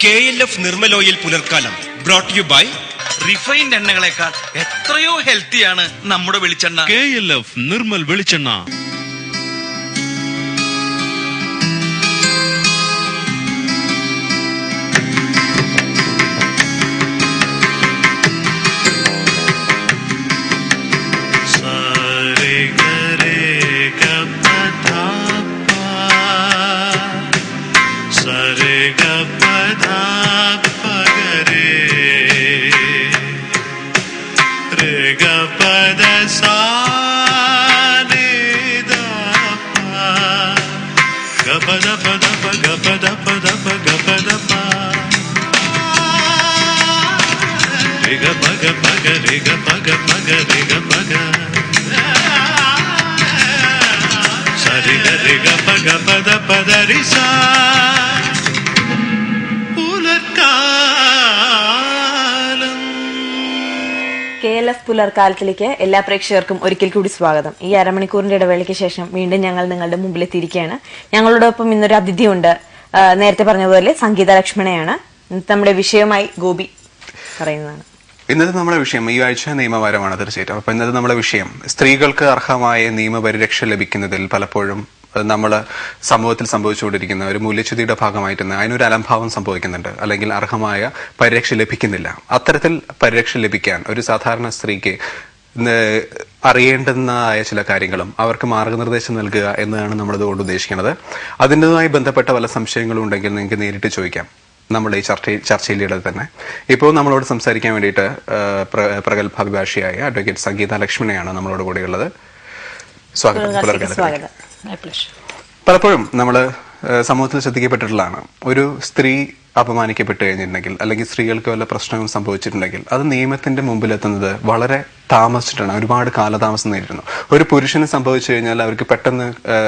KLF Nirmal oil പുലർക്കാലം brought you by refined എണ്ണകളെക്കാൾ എത്രയോ ഹെൽത്തിയാണ് നമ്മുടെ വെളിച്ചെണ്ണ. KLF നിർമ്മൽ വെളിച്ചെണ്ണ. KLF പുലർക്കാലത്തിലേക്ക് എല്ലാ പ്രേക്ഷകർക്കും ഒരിക്കൽ കൂടി സ്വാഗതം. ഈ അരമണിക്കൂറിന്റെ ഇടവേളയ്ക്ക് ശേഷം വീണ്ടും ഞങ്ങൾ നിങ്ങളുടെ മുമ്പിലെത്തിയിരിക്കുകയാണ്. ഞങ്ങളോടൊപ്പം ഇന്നൊരു അതിഥിയുണ്ട്. നേരത്തെ പറഞ്ഞതുപോലെ സംഗീത ലക്ഷ്മണയാണ്. നമ്മുടെ വിഷയമായി ഗോപി പറയുന്നതാണ്. ഇന്നത്തെ നമ്മുടെ വിഷയം ഈ ആഴ്ച നിയമപരമാണ് തീർച്ചയായിട്ടും. അപ്പൊ ഇന്നത്തെ നമ്മുടെ വിഷയം സ്ത്രീകൾക്ക് അർഹമായ നിയമപരിരക്ഷ ലഭിക്കുന്നതിൽ പലപ്പോഴും നമ്മൾ സമൂഹത്തിൽ സംഭവിച്ചുകൊണ്ടിരിക്കുന്ന ഒരു മൂല്യച്യുതിയുടെ ഭാഗമായിട്ട് അതിനൊരു അലംഭാവം സംഭവിക്കുന്നുണ്ട്, അല്ലെങ്കിൽ അർഹമായ പരിരക്ഷ ലഭിക്കുന്നില്ല. അത്തരത്തിൽ പരിരക്ഷ ലഭിക്കാൻ ഒരു സാധാരണ സ്ത്രീക്ക് അറിയേണ്ടുന്നതായ ചില കാര്യങ്ങളും അവർക്ക് മാർഗനിർദ്ദേശം നൽകുക എന്നതാണ് നമ്മളിതുകൊണ്ട് ഉദ്ദേശിക്കുന്നത്. അതിൻ്റെതുമായി ബന്ധപ്പെട്ട പല സംശയങ്ങളും ഉണ്ടെങ്കിൽ നിങ്ങൾക്ക് നേരിട്ട് ചോദിക്കാം നമ്മുടെ ഈ ചർച്ചയിലൂടെ തന്നെ. ഇപ്പോൾ നമ്മളോട് സംസാരിക്കാൻ വേണ്ടിയിട്ട് പ്രഗത്ഭാഭിഭാഷിയായ അഡ്വക്കേറ്റ് സംഗീത ലക്ഷ്മണയാണ് നമ്മളോട് കൂടെയുള്ളത്. സ്വാഗതം. പലപ്പോഴും നമ്മൾ സമൂഹത്തിൽ ശ്രദ്ധിക്കപ്പെട്ടിട്ടുള്ളതാണ്, ഒരു സ്ത്രീ അപമാനിക്കപ്പെട്ട് കഴിഞ്ഞിട്ടുണ്ടെങ്കിൽ അല്ലെങ്കിൽ സ്ത്രീകൾക്ക് വല്ല പ്രശ്നങ്ങൾ സംഭവിച്ചിട്ടുണ്ടെങ്കിൽ അത് നിയമത്തിന്റെ മുമ്പിലെത്തുന്നത് വളരെ താമസിച്ചിട്ടാണ്, ഒരുപാട് കാലതാമസം നേരിടുന്നു. ഒരു പുരുഷന് സംഭവിച്ചു കഴിഞ്ഞാൽ അവർക്ക് പെട്ടെന്ന്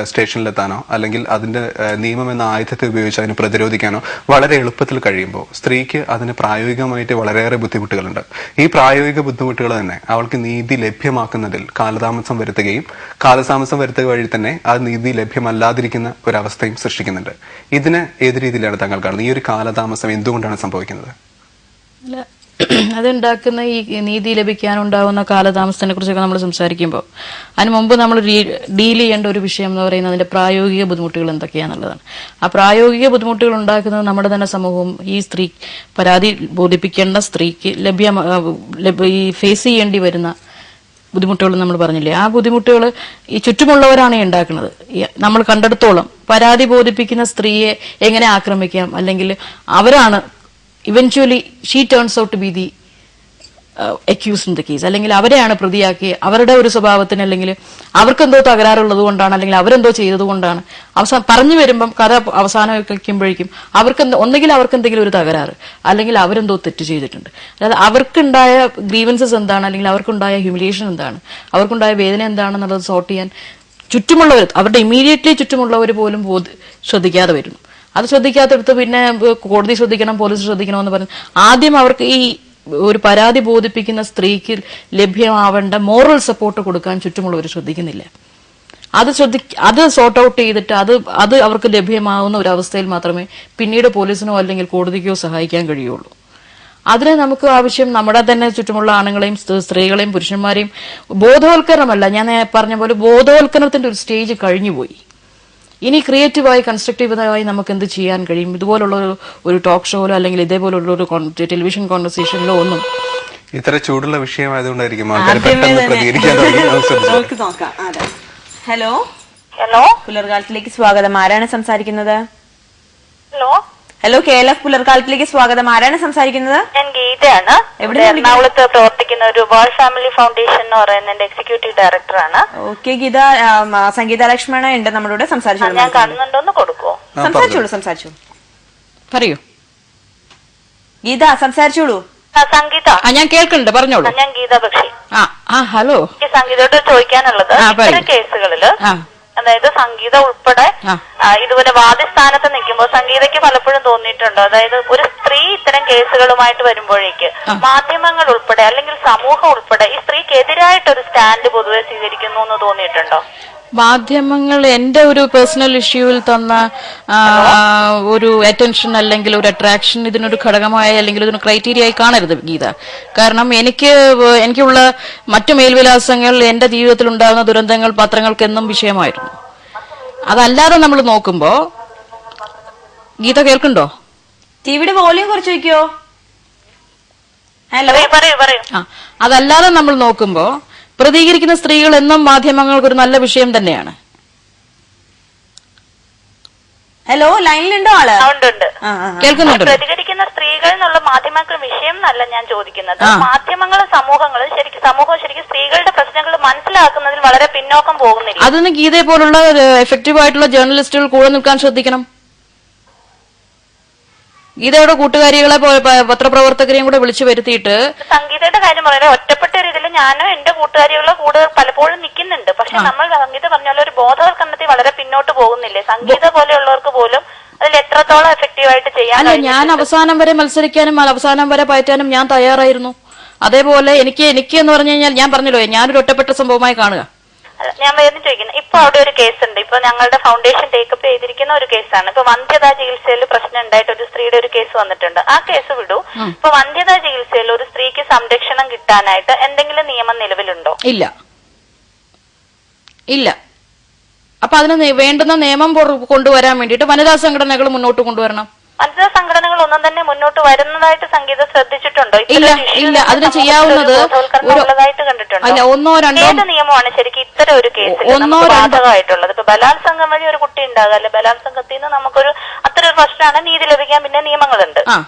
സ്റ്റേഷനിലെത്താനോ അല്ലെങ്കിൽ അതിന്റെ നിയമം എന്ന ആയുധത്തെ ഉപയോഗിച്ച് അതിനെ പ്രതിരോധിക്കാനോ വളരെ എളുപ്പത്തിൽ കഴിയുമ്പോൾ സ്ത്രീക്ക് അതിന് പ്രായോഗികമായിട്ട് വളരെയേറെ ബുദ്ധിമുട്ടുകളുണ്ട്. ഈ പ്രായോഗിക ബുദ്ധിമുട്ടുകൾ തന്നെ അവൾക്ക് നീതി ലഭ്യമാക്കുന്നതിൽ കാലതാമസം വരുത്തുകയും കാലതാമസം വരുത്തുക വഴി തന്നെ ആ നീതി ലഭ്യമല്ലാതിരിക്കുന്ന ഒരവസ്ഥയും സൃഷ്ടിക്കുന്നുണ്ട്. ഇതിന് ഏത് രീതിയിലാണ് താങ്കൾ കാണുന്നത്? ഈ ഒരു കാലതാമസം എന്തുകൊണ്ടാണ് സംഭവിക്കുന്നത്? അതുണ്ടാക്കുന്ന ഈ നീതി ലഭിക്കാനുണ്ടാവുന്ന കാലതാമസത്തിനെ കുറിച്ചൊക്കെ നമ്മൾ സംസാരിക്കുമ്പോൾ അതിന് മുമ്പ് നമ്മൾ ഡീൽ ചെയ്യേണ്ട ഒരു വിഷയം എന്ന് പറയുന്നത് അതിന്റെ പ്രായോഗിക ബുദ്ധിമുട്ടുകൾ എന്തൊക്കെയാണെന്നുള്ളതാണ്. ആ പ്രായോഗിക ബുദ്ധിമുട്ടുകൾ ഉണ്ടാക്കുന്നത് നമ്മുടെ തന്നെ സമൂഹവും ഈ സ്ത്രീ പരാതി ബോധിപ്പിക്കേണ്ട സ്ത്രീക്ക് ഈ ഫേസ് ചെയ്യേണ്ടി വരുന്ന ബുദ്ധിമുട്ടുകൾ നമ്മൾ പറഞ്ഞില്ലേ, ആ ബുദ്ധിമുട്ടുകൾ ഈ ചുറ്റുമുള്ളവരാണ് ഉണ്ടാക്കുന്നത്. നമ്മൾ കണ്ടെടുത്തോളം പരാതി ബോധിപ്പിക്കുന്ന സ്ത്രീയെ എങ്ങനെ ആക്രമിക്കാം, അല്ലെങ്കിൽ അവരാണ് eventually she turns out to be the accused in the case, അല്ലെങ്കിൽ അവരെയാണ് പ്രതിയാക്കി അവരുടെ ഒരു സ്വഭാവത്തിന് അല്ലെങ്കിൽ അവർക്കെന്തോ തകരാറുള്ളത് കൊണ്ടാണ് അല്ലെങ്കിൽ അവരെന്തോ ചെയ്തതുകൊണ്ടാണ് പറഞ്ഞു വരുമ്പം കഥ അവസാനിക്കുമ്പോഴേക്കും ഒന്നുകിൽ അവർക്ക് എന്തെങ്കിലും ഒരു തകരാറ് അല്ലെങ്കിൽ അവരെന്തോ തെറ്റ് ചെയ്തിട്ടുണ്ട്. അതായത് അവർക്കുണ്ടായ ഗ്രീവൻസസ് എന്താണ്, അല്ലെങ്കിൽ അവർക്കുണ്ടായ ഹ്യൂമിലിയേഷൻ എന്താണ്, അവർക്കുണ്ടായ വേദന എന്താണെന്നുള്ളത് സോർട്ട് ചെയ്യാൻ ചുറ്റുമുള്ളവർ, അവരുടെ ഇമ്മീഡിയറ്റ്ലി ചുറ്റുമുള്ളവർ പോലും ശ്രദ്ധിക്കാതെ വരുന്നു. അത് ശ്രദ്ധിക്കാത്തടുത്ത് പിന്നെ കോടതി ശ്രദ്ധിക്കണം, പോലീസ് ശ്രദ്ധിക്കണം എന്ന് പറഞ്ഞ് ആദ്യം അവർക്ക് ഈ ഒരു പരാതി ബോധിപ്പിക്കുന്ന സ്ത്രീക്ക് ലഭ്യമാവേണ്ട മോറൽ സപ്പോർട്ട് കൊടുക്കാൻ ചുറ്റുമുള്ളവർ ശ്രദ്ധിക്കുന്നില്ല. അത് സോർട്ട് ഔട്ട് ചെയ്തിട്ട് അത് അവർക്ക് ലഭ്യമാവുന്ന ഒരു അവസ്ഥയിൽ മാത്രമേ പിന്നീട് പോലീസിനോ അല്ലെങ്കിൽ കോടതിക്കോ സഹായിക്കാൻ കഴിയുള്ളൂ. അതിന് നമുക്ക് ആവശ്യം നമ്മുടെ തന്നെ ചുറ്റുമുള്ള ആണുങ്ങളെയും സ്ത്രീകളെയും പുരുഷന്മാരെയും ബോധവൽക്കരണമല്ല, ഞാൻ പറഞ്ഞ പോലെ ബോധവൽക്കരണത്തിന്റെ ഒരു സ്റ്റേജ് കഴിഞ്ഞുപോയി. ഇനി ക്രിയേറ്റീവായി കൺസ്ട്രക്റ്റീവായി നമുക്ക് എന്ത് ചെയ്യാൻ കഴിയും? ഇതുപോലുള്ള ഒരു ടോക്ക് ഷോയിലോ അല്ലെങ്കിൽ ഇതേപോലുള്ള ഒരു ടെലിവിഷൻ കോൺവെർസേഷനിലോ ഒന്നും ഇത്ര ചൂടുള്ള വിഷയമായതുകൊണ്ടായിരിക്കും. ഹലോ പുലർകാലത്തിലേക്ക് സ്വാഗതം. ആരാണ് സംസാരിക്കുന്നത്? ഹലോ KLF പുലർക്കാലത്തിലേക്ക് സ്വാഗതം. ആരാണ് സംസാരിക്കുന്നത്? ഞാൻ ഗീതയാണ്. എറണാകുളത്ത് പ്രവർത്തിക്കുന്ന ഒരു വേൾഡ് ഫാമിലി ഫൗണ്ടേഷൻ എന്ന് പറയുന്നതിന്റെ എക്സിക്യൂട്ടീവ് ഡയറക്ടറാണ്. ഓക്കെ ഗീത, സംഗീത ലക്ഷ്മണ ഉണ്ട് നമ്മളോട്. സംസാരിച്ചോളൂ. ഞാൻ കാണുന്നുണ്ടോന്ന് കൊടുക്കോ? സംസാരിച്ചോളൂ. പറയൂ ഗീത, സംസാരിച്ചോളൂ. സംഗീത, ഞാൻ കേൾക്കുന്നുണ്ട്, പറഞ്ഞോളൂ. ഞാൻ ഗീത ബക്ഷി. ഹലോ. എനിക്ക് സംഗീതയോട് ചോദിക്കാനുള്ളത്, ഇത്തരം കേസുകളില് അതായത് സംഗീത ഉൾപ്പെടെ ഇതുപോലെ വാദിസ്ഥാനത്ത് നിൽക്കുമ്പോൾ സംഗീതയ്ക്ക് പലപ്പോഴും തോന്നിയിട്ടുണ്ടോ, അതായത് ഒരു സ്ത്രീ ഇത്തരം കേസുകളുമായിട്ട് വരുമ്പോഴേക്ക് മാധ്യമങ്ങൾ ഉൾപ്പെടെ അല്ലെങ്കിൽ സമൂഹം ഉൾപ്പെടെ ഈ സ്ത്രീക്ക് എതിരായിട്ടൊരു സ്റ്റാൻഡ് പൊതുവെ സ്വീകരിക്കുന്നു എന്ന് തോന്നിയിട്ടുണ്ടോ? മാധ്യമങ്ങൾ എന്റെ ഒരു പേഴ്സണൽ ഇഷ്യൂവിൽ തന്ന ഒരു അറ്റൻഷൻ അല്ലെങ്കിൽ ഒരു അട്രാക്ഷൻ ഇതിനൊരു ഘടകമായ അല്ലെങ്കിൽ ഇതിന് ക്രൈറ്റീരിയ ആയി കാണരുത് ഗീത. കാരണം എനിക്കുള്ള മറ്റു മേൽവിലാസങ്ങൾ എന്റെ ജീവിതത്തിൽ ഉണ്ടാകുന്ന ദുരന്തങ്ങൾ പത്രങ്ങൾക്ക് എന്നും വിഷയമായിരുന്നു. അതല്ലാതെ നമ്മൾ നോക്കുമ്പോ, ഗീത കേൾക്കുന്നുണ്ടോ? ടിവിയുടെ വോളിയം കുറച്ച് വെക്കോ. ഹലോ, പറയൂ. അതല്ലാതെ നമ്മൾ നോക്കുമ്പോ പ്രതികരിക്കുന്ന സ്ത്രീകൾ എന്നും മാധ്യമങ്ങൾക്ക് ഒരു നല്ല വിഷയം തന്നെയാണ്. ഹലോ, ലൈനിലുണ്ടോ ആള്? ഉണ്ട്. കേൾക്കുന്നുണ്ട്. പ്രതികരിക്കുന്ന സ്ത്രീകൾ എന്നുള്ള മാധ്യമങ്ങൾക്ക് വിഷയം എന്നല്ല ഞാൻ ചോദിക്കുന്നത്. മാധ്യമങ്ങളും സമൂഹവും ശരിക്കും സ്ത്രീകളുടെ പ്രശ്നങ്ങൾ മനസ്സിലാക്കുന്നതിൽ വളരെ പിന്നോക്കം പോകുന്നില്ല. അതിന് ഗീതയെ പോലുള്ള എഫക്റ്റീവ് ആയിട്ടുള്ള ജേർണലിസ്റ്റുകൾ കൂടെ നിൽക്കാൻ ശ്രദ്ധിക്കണം. ഗീതയുടെ കൂട്ടുകാരികളെ പത്രപ്രവർത്തകരെയും കൂടെ വിളിച്ചു വരുത്തിയിട്ട് സംഗീതയുടെ കാര്യം പറയുന്നത് ഒറ്റപ്പെട്ട രീതിയിൽ ഞാനും എന്റെ കൂട്ടുകാരികളെ കൂടെ പലപ്പോഴും നിൽക്കുന്നുണ്ട്. പക്ഷെ നമ്മൾ സംഗീത പറഞ്ഞ പോലെ ഒരു ബോധവൽക്കരണത്തിൽ വളരെ പിന്നോട്ട് പോകുന്നില്ലേ? സംഗീത പോലെയുള്ളവർക്ക് പോലും അതിൽ എത്രത്തോളം എഫക്റ്റീവായിട്ട് ചെയ്യാൻ. അല്ല, ഞാൻ അവസാനം വരെ മത്സരിക്കാനും അവസാനം വരെ പയറ്റാനും ഞാൻ തയ്യാറായിരുന്നു. അതേപോലെ എനിക്ക് എന്ന് പറഞ്ഞു കഴിഞ്ഞാൽ ഞാൻ പറഞ്ഞല്ലോ, ഞാനൊരു ഒറ്റപ്പെട്ട സംഭവമായി കാണുക. ഞാൻ വേറെ ചോദിക്കുന്നത്, ഇപ്പൊ അവിടെ ഒരു കേസ് ഉണ്ട്. ഇപ്പൊ ഞങ്ങളുടെ ഫൗണ്ടേഷൻ ടേക്കപ്പ് ചെയ്തിരിക്കുന്ന ഒരു കേസാണ്. ഇപ്പൊ വന്ധ്യതാ ചികിത്സയിൽ പ്രശ്നം ഉണ്ടായിട്ട് ഒരു സ്ത്രീയുടെ ഒരു കേസ് വന്നിട്ടുണ്ട്. ആ കേസ് വിടൂ. ഇപ്പൊ വന്ധ്യതാ ചികിത്സയിൽ ഒരു സ്ത്രീക്ക് സംരക്ഷണം കിട്ടാനായിട്ട് എന്തെങ്കിലും നിയമം നിലവിലുണ്ടോ? ഇല്ല. അപ്പൊ അതിന് വേണ്ടുന്ന നിയമം കൊണ്ടുവരാൻ വേണ്ടിയിട്ട് വനിതാ സംഘടനകൾ മുന്നോട്ട് കൊണ്ടുവരണം. വനിതാ സംഘടനകൾ ഒന്നും തന്നെ മുന്നോട്ട് വരുന്നതായിട്ട് സംഘിത ശ്രദ്ധിച്ചിട്ടുണ്ടോ? ഇല്ല. അതിന് ചെയ്യാവുന്നത് കണ്ടിട്ടുണ്ടോ? ഒന്നോ രണ്ടോ ഏത് നിയമമാണ് ശരിക്കും ഇത്തരം ഒരു കേസിൽ ബാധകമായിട്ടുള്ളത്? ഇപ്പൊ ബലാത്സംഗം വഴി ഒരു കുട്ടി ഉണ്ടാകുക, അല്ലെ ബലാത്സംഗത്തിൽ നിന്ന് നമുക്കൊരു അത്തരം ഒരു പ്രശ്നമാണ്, നീതി ലഭിക്കാൻ പിന്നെ നിയമങ്ങളുണ്ട്.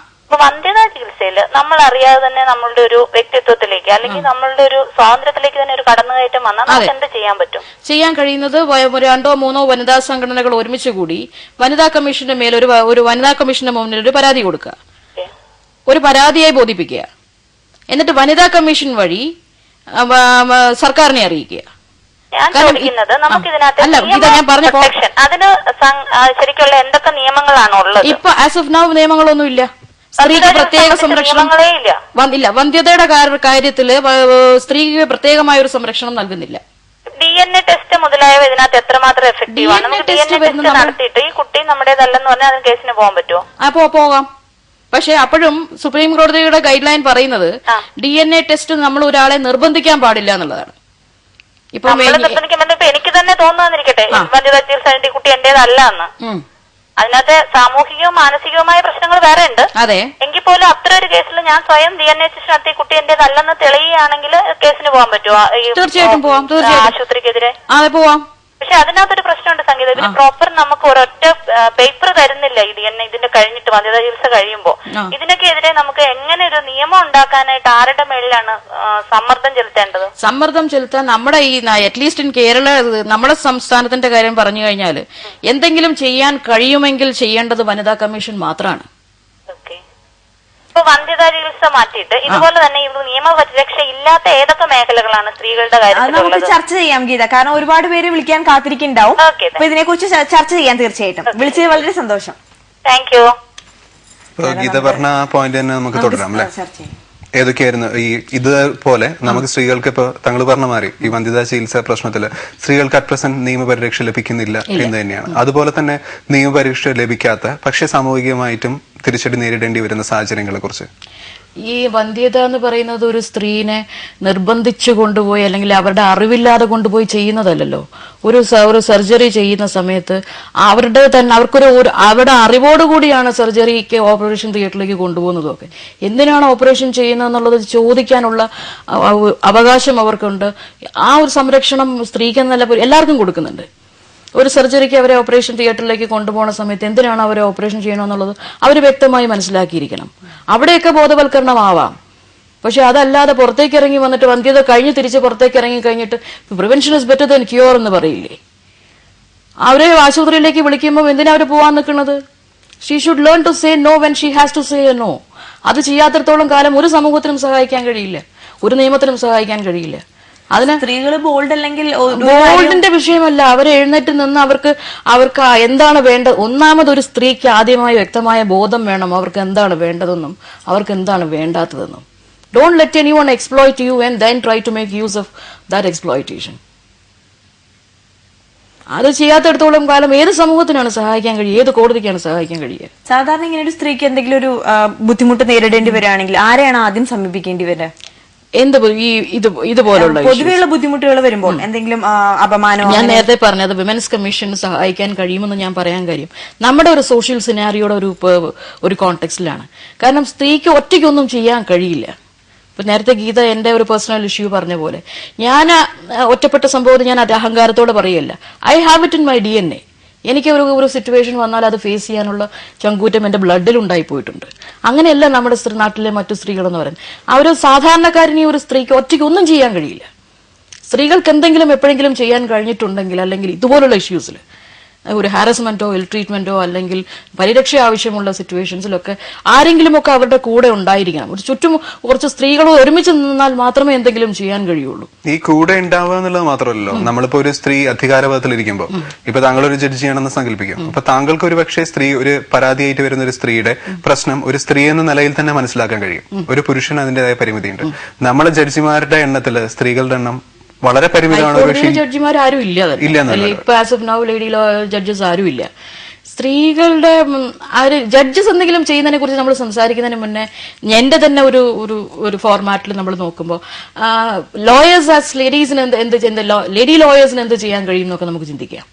അപ്പൊ വന്ധ്യതാ ചികിത്സയിൽ നമ്മൾ അറിയാതെ തന്നെ നമ്മളുടെ ഒരു വ്യക്തിത്വത്തിലേക്ക് അല്ലെങ്കിൽ നമ്മളുടെ ഒരു സ്വാതന്ത്ര്യത്തിലേക്ക് തന്നെ ഒരു കടന്നുകയറ്റം വന്നാൽ നമുക്ക് എന്ത് ചെയ്യാൻ പറ്റും? ചെയ്യാൻ കഴിയുന്നത് 2 or 3 വനിതാ സംഘടനകൾ ഒരുമിച്ച് കൂടി വനിതാ കമ്മീഷന്റെ മേൽ ഒരു വനിതാ കമ്മീഷന്റെ മുന്നിൽ ഒരു പരാതി കൊടുക്കുക, ഒരു പരാതിയായി ബോധിപ്പിക്കുക. എന്നിട്ട് വനിതാ കമ്മീഷൻ വഴി സർക്കാരിനെ അറിയിക്കുക. ഞാൻ ചോദിക്കുന്നത് നമുക്ക് ഇതിനകത്ത് അതിന് ശരിക്കുള്ള എന്തൊക്കെ നിയമങ്ങളാണ് ഉള്ളത്? ഇപ്പൊ ആസ് ഓഫ് നൗ നിയമങ്ങളൊന്നും ഇല്ല. സ്ത്രീക്ക് പ്രത്യേക സംരക്ഷണം ഇല്ല. വന്ധ്യതയുടെ കാര്യത്തില് സ്ത്രീക്ക് പ്രത്യേകമായ ഒരു സംരക്ഷണം നൽകുന്നില്ല. DNA ടെസ്റ്റ് മുതലായവ ഇതിനകത്ത് എത്രമാത്രം എഫക്റ്റീവ് ആണ്? നമുക്ക് DNA ടെസ്റ്റ് നടത്തിയിട്ട് ഈ കുട്ടി നമ്മുടേതല്ലെന്ന് പറഞ്ഞാൽ അതിന് കേസിന് പോകാൻ പറ്റുമോ? അപ്പോ പോകാം. പക്ഷെ അപ്പോഴും സുപ്രീം കോടതിയുടെ ഗൈഡ് ലൈൻ പറയുന്നത് DNA ടെസ്റ്റ് നമ്മൾ ഒരാളെ നിർബന്ധിക്കാൻ പാടില്ല എന്നുള്ളതാണ്. ഇപ്പൊ എനിക്ക് തന്നെ തോന്നുന്നിരിക്കട്ടെ, വനിതാ ചികിത്സ കുട്ടി എന്റേതല്ല എന്ന്. അതിനകത്ത് സാമൂഹികവും മാനസികവുമായ പ്രശ്നങ്ങൾ വേറെ ഉണ്ട്. എങ്കിൽ പോലും അത്ര ഒരു കേസിൽ ഞാൻ സ്വയം DNA ടെസ്റ്റ് നടത്തി കുട്ടി എന്റേതല്ലെന്ന് തെളിയുകയാണെങ്കിൽ കേസിന് പോകാൻ പറ്റുമോ? തീർച്ചയായിട്ടും പോവാം. ആശുപത്രിക്കെതിരെ പോവാം. പക്ഷെ അതിനകത്തൊരു പ്രശ്നമുണ്ട് സംഗീത. ഇതിന് പ്രോപ്പർ നമുക്ക് ഒരൊറ്റ പേപ്പർ തരുന്നില്ല. ഇതിന്റെ കഴിഞ്ഞിട്ട് വനിതാ ചികിത്സ കഴിയുമ്പോ ഇതിനൊക്കെ എതിരെ നമുക്ക് എങ്ങനെ ഒരു നിയമം ഉണ്ടാക്കാനായിട്ട് ആരുടെ മേളിലാണ് സമ്മർദ്ദം ചെലുത്തേണ്ടത്? സമ്മർദ്ദം ചെലുത്താൻ നമ്മുടെ ഈ അറ്റ്ലീസ്റ്റ് ഇൻ കേരള നമ്മുടെ സംസ്ഥാനത്തിന്റെ കാര്യം പറഞ്ഞു കഴിഞ്ഞാൽ എന്തെങ്കിലും ചെയ്യാൻ കഴിയുമെങ്കിൽ ചെയ്യേണ്ടത് വനിതാ കമ്മീഷൻ മാത്രമാണ്. ഇപ്പൊ വന്ധ്യതാ ചികിത്സ മാറ്റിയിട്ട് ഇതുപോലെ തന്നെ നിയമപരിരക്ഷ ഇല്ലാത്ത ഏതൊക്കെ മേഖലകളാണ് സ്ത്രീകളുടെ കാര്യത്തിൽ നമുക്ക് ചർച്ച ചെയ്യാം ഗീത, കാരണം ഒരുപാട് പേര് വിളിക്കാൻ കാത്തിരിക്കുന്നുണ്ടാവും. അപ്പൊ ഇതിനെക്കുറിച്ച് ചർച്ച ചെയ്യാൻ തീർച്ചയായിട്ടും വിളിച്ചത് വളരെ സന്തോഷം. Thank you. ഗീത പറഞ്ഞ ആ പോയിന്റ് തന്നെ നമുക്ക് തുടരാം അല്ലെ? ഏതൊക്കെയായിരുന്നു ഇതുപോലെ നമുക്ക് സ്ത്രീകൾക്ക് ഇപ്പൊ താങ്കൾ പറഞ്ഞ മാറി ഈ വന്ധ്യതാ ചികിത്സാ പ്രശ്നത്തില് സ്ത്രീകൾക്ക് അറ്റ് പ്രസന്റ് നിയമപരിരക്ഷ ലഭിക്കുന്നില്ല എന്ന് തന്നെയാണ്. അതുപോലെ തന്നെ നിയമപരിരക്ഷ ലഭിക്കാത്ത പക്ഷെ സാമൂഹികമായിട്ടും തിരിച്ചടി നേരിടേണ്ടി വരുന്ന സാഹചര്യങ്ങളെ കുറിച്ച് ഈ വന്ധ്യത എന്ന് പറയുന്നത് ഒരു സ്ത്രീനെ നിർബന്ധിച്ചു കൊണ്ടുപോയി അല്ലെങ്കിൽ അവരുടെ അറിവില്ലാതെ കൊണ്ടുപോയി ചെയ്യുന്നതല്ലല്ലോ. ഒരു സർജറി ചെയ്യുന്ന സമയത്ത് അവരുടെ അറിവോടുകൂടിയാണ് സർജറിക്ക് ഓപ്പറേഷൻ തിയേറ്ററിലേക്ക് കൊണ്ടുപോകുന്നതൊക്കെ. എന്തിനാണ് ഓപ്പറേഷൻ ചെയ്യുന്നതെന്നുള്ളത് ചോദിക്കാനുള്ള അവകാശം അവർക്കുണ്ട്. ആ ഒരു സംരക്ഷണം സ്ത്രീക്ക് എന്നല്ല എല്ലാവർക്കും കൊടുക്കുന്നുണ്ട്. ഒരു സർജറിക്ക് അവരെ ഓപ്പറേഷൻ തിയേറ്ററിലേക്ക് കൊണ്ടുപോകുന്ന സമയത്ത് എന്തിനാണ് അവരെ ഓപ്പറേഷൻ ചെയ്യണമെന്നുള്ളത് അവർ വ്യക്തമായി മനസ്സിലാക്കിയിരിക്കണം. അവിടെയൊക്കെ ബോധവൽക്കരണമാവാം. പക്ഷെ അതല്ലാതെ പുറത്തേക്ക് ഇറങ്ങി വന്നിട്ട് വന്ധ്യത കഴിഞ്ഞ് തിരിച്ച് പുറത്തേക്ക് ഇറങ്ങി കഴിഞ്ഞിട്ട് prevention is better than cure എന്ന് പറയില്ലേ? അവരെ ആശുപത്രിയിലേക്ക് വിളിക്കുമ്പോൾ എന്തിനാ അവർ പോവാൻ നിൽക്കുന്നത്? She should learn to say no when she has to say no. അത് ചെയ്യാത്തിടത്തോളം കാലം ഒരു സമൂഹത്തിനും സഹായിക്കാൻ കഴിയില്ല, ഒരു നിയമത്തിനും സഹായിക്കാൻ കഴിയില്ല. അതിന് സ്ത്രീകൾ ബോൾഡ് അല്ലെങ്കിൽ ബോൾഡിന്റെ വിഷയമല്ല. അവർ എഴുന്നേറ്റ് നിന്ന് അവർക്ക് എന്താണ് വേണ്ടത്. ഒന്നാമതൊരു സ്ത്രീക്ക് ആദ്യമായി വ്യക്തമായ ബോധം വേണം അവർക്ക് എന്താണ് വേണ്ടതെന്നും അവർക്ക് എന്താണ് വേണ്ടാത്തതെന്നും. Don't let anyone exploit you and then try to make use of that exploitation. അത് ചെയ്യാത്തടത്തോളം കാലം ഏത് സമൂഹത്തിനാണ് സഹായിക്കാൻ കഴിയുക, ഏത് കോടതിക്കാണ് സഹായിക്കാൻ കഴിയുക? സാധാരണ ഇങ്ങനെ ഒരു സ്ത്രീക്ക് എന്തെങ്കിലും ഒരു ബുദ്ധിമുട്ട് നേരിടേണ്ടി വരികയാണെങ്കിൽ ആരെയാണ് ആദ്യം സമീപിക്കേണ്ടി വരിക? എന്ത് ഇതുപോലുള്ള പൊതുവെയുള്ള ബുദ്ധിമുട്ടുകൾ വരുമ്പോൾ എന്തെങ്കിലും അപമാനം? ഞാൻ നേരത്തെ പറഞ്ഞത് വിമൻസ് കമ്മീഷന് സഹായിക്കാൻ കഴിയുമെന്ന് ഞാൻ പറയാൻ കാര്യം നമ്മുടെ ഒരു സോഷ്യൽ സിനാരിയോടെ ഒരു കോണ്ടെക്സ്റ്റിലാണ്. കാരണം സ്ത്രീക്ക് ഒറ്റയ്ക്കൊന്നും ചെയ്യാൻ കഴിയില്ല. ഇപ്പൊ നേരത്തെ ഗീത എന്റെ ഒരു പേഴ്സണൽ ഇഷ്യൂ പറഞ്ഞ പോലെ ഞാൻ ഒറ്റപ്പെട്ട സംഭവം ഞാൻ അത് അഹങ്കാരത്തോടെ പറയല്ല. I have it in my DNA. എനിക്ക് ഒരു സിറ്റുവേഷൻ വന്നാൽ അത് ഫേസ് ചെയ്യാനുള്ള ചങ്കൂറ്റം എന്റെ ബ്ലഡിൽ ഉണ്ടായിപ്പോയിട്ടുണ്ട്. അങ്ങനെയല്ല നമ്മുടെ നാട്ടിലെ മറ്റു സ്ത്രീകളെന്ന് പറയുന്നത്. അവര് സാധാരണക്കാരനെ ഒരു സ്ത്രീക്ക് ഒറ്റയ്ക്ക് ഒന്നും ചെയ്യാൻ കഴിയില്ല. സ്ത്രീകൾക്ക് എന്തെങ്കിലും എപ്പോഴെങ്കിലും ചെയ്യാൻ കഴിഞ്ഞിട്ടുണ്ടെങ്കിൽ അല്ലെങ്കിൽ ഇതുപോലുള്ള ഇഷ്യൂസിൽ ഒരു ഹാരസ്മെന്റോ ഇൽ ട്രീറ്റ്മെന്റോ അല്ലെങ്കിൽ പരിരക്ഷ ആവശ്യമുള്ള സിറ്റുവേഷൻസിലൊക്കെ ആരെങ്കിലുമൊക്കെ അവരുടെ കൂടെ ഉണ്ടായിരിക്കണം. ഒരു ചുറ്റും കുറച്ച് സ്ത്രീകളോ ഒരുമിച്ച് നിന്നാൽ മാത്രമേ എന്തെങ്കിലും ചെയ്യാൻ കഴിയുള്ളൂ. ഈ കൂടെ ഉണ്ടാവുക എന്നുള്ളത് മാത്രമല്ലല്ലോ. നമ്മളിപ്പോ ഒരു സ്ത്രീ അധികാരപഥത്തിലിരിക്കുമ്പോൾ ഇപ്പൊ താങ്കൾ ഒരു ജഡ്ജിയാണെന്ന് സങ്കല്പിക്കും. അപ്പൊ താങ്കൾക്ക് ഒരു പക്ഷേ സ്ത്രീ ഒരു പരാതിയായിട്ട് വരുന്ന ഒരു സ്ത്രീയുടെ പ്രശ്നം ഒരു സ്ത്രീ എന്ന നിലയിൽ തന്നെ മനസ്സിലാക്കാൻ കഴിയും. ഒരു പുരുഷന് അതിന്റേതായ പരിമിതിയുണ്ട്. നമ്മളെ ജഡ്ജിമാരുടെ എണ്ണത്തില് സ്ത്രീകളുടെ എണ്ണം വളരെ പരിമിതമാണ്. ജഡ്ജിമാർ ആരും ഇല്ല. ഇപ്പൊ as of now lady law judges ആരും ഇല്ല. സ്ത്രീകളുടെ ജഡ്ജസ് എന്തെങ്കിലും ചെയ്യുന്നതിനെ കുറിച്ച് നമ്മൾ സംസാരിക്കുന്നതിന് മുന്നേ എന്റെ തന്നെ ഒരു ഫോർമാറ്റിൽ നമ്മൾ നോക്കുമ്പോൾ ലോയേഴ്സ് ആസ് ലേഡീസിന് ലേഡി ലോയേഴ്സിന് എന്ത് ചെയ്യാൻ കഴിയും എന്നൊക്കെ നമുക്ക് ചിന്തിക്കാം.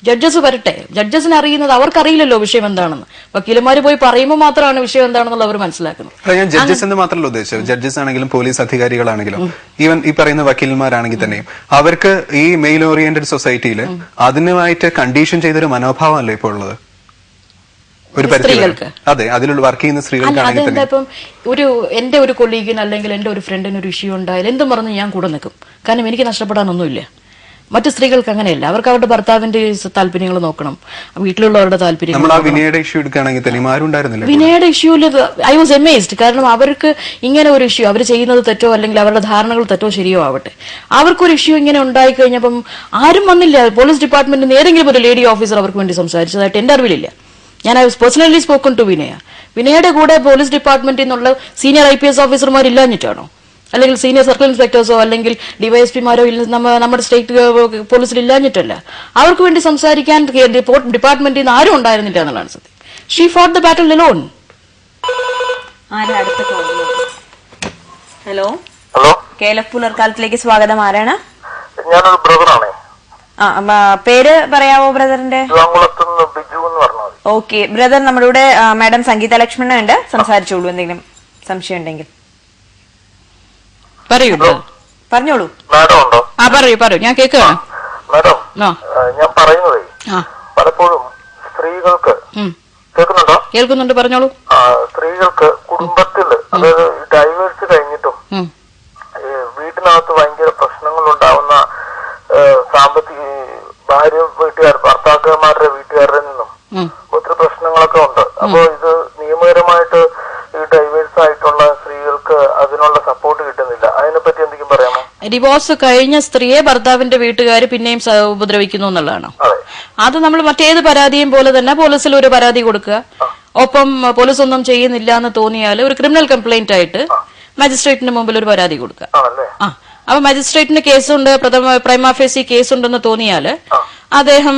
ജഡ്ജസ് വരട്ടെ. ജഡ്ജസിന് അറിയുന്നത് അവർക്കറിയില്ലല്ലോ വിഷയം എന്താണെന്ന്. വക്കീലന്മാര് പോയി പറയുമ്പോൾ മാത്രമാണ് വിഷയം എന്താണെന്നുള്ള അവർ മനസ്സിലാക്കുന്നത്. ഞാൻ ജഡ്ജസ് എന്ന് മാത്രമല്ല ഉദ്ദേശിച്ചത്. ജഡ്ജസ് ആണെങ്കിലും പോലീസ് അധികാരികളാണെങ്കിലും ഈവൻ ഈ പറയുന്ന വക്കീലന്മാരാണെങ്കിൽ തന്നെയും അവർക്ക് ഈ മെയിൽ ഓറിയന്റഡ് സൊസൈറ്റിയിൽ അതിനുമായിട്ട് കണ്ടീഷൻ ചെയ്തൊരു മനോഭാവമല്ലേ ഇപ്പോൾ ഉള്ളത് ഒരു പരിധിക്ക്? അതെ, അതിലുള്ള വർക്ക് ചെയ്യുന്ന സ്ത്രീകൾക്കാണെങ്കിൽ തന്നെ ഇപ്പം എന്റെ ഒരു കൊളീഗിന് അല്ലെങ്കിൽ എന്റെ ഒരു ഫ്രണ്ടിന് ഒരു ഇഷ്യൂ ഉണ്ടായാലും എന്തും പറഞ്ഞ് ഞാൻ കൂടെ നിൽക്കും. കാരണം എനിക്ക് നഷ്ടപ്പെടാനൊന്നുമില്ല. മറ്റു സ്ത്രീകൾക്ക് അങ്ങനെയല്ല. അവർക്ക് അവരുടെ ഭർത്താവിന്റെ താല്പര്യങ്ങൾ നോക്കണം, വീട്ടിലുള്ളവരുടെ താല്പര്യം. വിനയുടെ ഇഷ്യൂ എടുക്കുകയാണെങ്കിൽ തന്നെ ആരുണ്ടായിരുന്നില്ല. വിനയുടെ ഇഷ്യൂല് ഐ വാസ് എമേസ്ഡ്. കാരണം അവർക്ക് ഇങ്ങനെ ഒരു ഇഷ്യൂ അവർ ചെയ്യുന്നത് തെറ്റോ അല്ലെങ്കിൽ അവരുടെ ധാരണകൾ തെറ്റോ ശരിയോ ആവട്ടെ, അവർക്കൊരു ഇഷ്യൂ ഇങ്ങനെ ഉണ്ടായി കഴിഞ്ഞപ്പം ആരും വന്നില്ല. പോലീസ് ഡിപ്പാർട്ട്മെന്റിൽ ഏതെങ്കിലും ഒരു ലേഡി ഓഫീസർ അവർക്ക് വേണ്ടി സംസാരിച്ചതായിട്ട് എന്റെ അറിവിലില്ല. ഞാൻ I was personally spoken to വിനയുടെ കൂടെ പോലീസ് ഡിപ്പാർട്ട്മെന്റിൽ നിന്നുള്ള സീനിയർ IPS ഓഫീസർമാർ ഇല്ലാഞ്ഞിട്ടാണോ അല്ലെങ്കിൽ സീനിയർ സർക്കിൾ ഇൻസ്പെക്ടേഴ്സോ അല്ലെങ്കിൽ DYSPമാരോ നമ്മുടെ സ്റ്റേറ്റ് പോലീസിൽ ഇല്ലാഞ്ഞിട്ടല്ല. അവർക്ക് വേണ്ടി സംസാരിക്കാൻ ഡിപ്പാർട്ട്മെന്റിൽ നിന്ന് ആരും ഉണ്ടായിരുന്നില്ല എന്നുള്ളതാണ് സത്യം. She fought the battle alone. Hello, KLF പുലർക്കാലത്തിലേക്ക് സ്വാഗതം. ആരാണ്? ഞാനൊരു ബ്രദറാണ്. പേര് പറയാവോ ബ്രദറിന്റെ? ഓക്കെ ബ്രദർ, നമ്മുടെ കൂടെ മാഡം സംഗീത ലക്ഷ്മണൻ ഉണ്ട്. സംസാരിച്ചോളൂ എന്തെങ്കിലും സംശയം ഉണ്ടെങ്കിൽ. പറഞ്ഞോളൂ. പറയൂ, ഞാൻ കേൾക്കുകയാണ്. മാഡം, ഞാൻ പറയുന്നത് പലപ്പോഴും സ്ത്രീകൾക്ക് കേൾക്കുന്നുണ്ട്, പറഞ്ഞോളൂ. സ്ത്രീകൾക്ക് കുടുംബത്തിൽ, അതായത് ഡൈവേഴ്സ് കഴിഞ്ഞിട്ടും വീട്ടിനകത്ത് ഭയങ്കര പ്രശ്നങ്ങൾ ഉണ്ടാവുന്ന സാമ്പത്തിക ഭാര്യ ഭർത്താക്കന്മാരുടെ വീട്ടുകാരുടെ നിന്നും ഒത്തിരി പ്രശ്നങ്ങളൊക്കെ ഉണ്ട്. അപ്പോ ഇത് നിയമപരമായിട്ട് ഈ ഡൈവേഴ്സ് ആയിട്ടുള്ള സ്ത്രീകൾക്ക് അതിനുള്ള സപ്പോർട്ട് കിട്ടുന്നില്ല. അതിനെപ്പറ്റി എന്തെങ്കിലും പറയാമോ? ഡിവോഴ്സ് കഴിഞ്ഞ സ്ത്രീയെ ഭർത്താവിന്റെ വീട്ടുകാർ പിന്നെയും ഉപദ്രവിക്കുന്നു എന്നുള്ളതാണ്. അത് നമ്മൾ മറ്റേത് പരാതിയും പോലെ തന്നെ പോലീസിൽ ഒരു പരാതി കൊടുക്കുക. ഒപ്പം പോലീസ് ഒന്നും ചെയ്യുന്നില്ല എന്ന് തോന്നിയാൽ ഒരു ക്രിമിനൽ കംപ്ലൈന്റ് ആയിട്ട് മജിസ്ട്രേറ്റിന് മുമ്പിൽ ഒരു പരാതി കൊടുക്കുക. അപ്പൊ മജിസ്ട്രേറ്റിന് കേസുണ്ട്, പ്രൈമ ഫേസി കേസുണ്ടെന്ന് തോന്നിയാൽ അദ്ദേഹം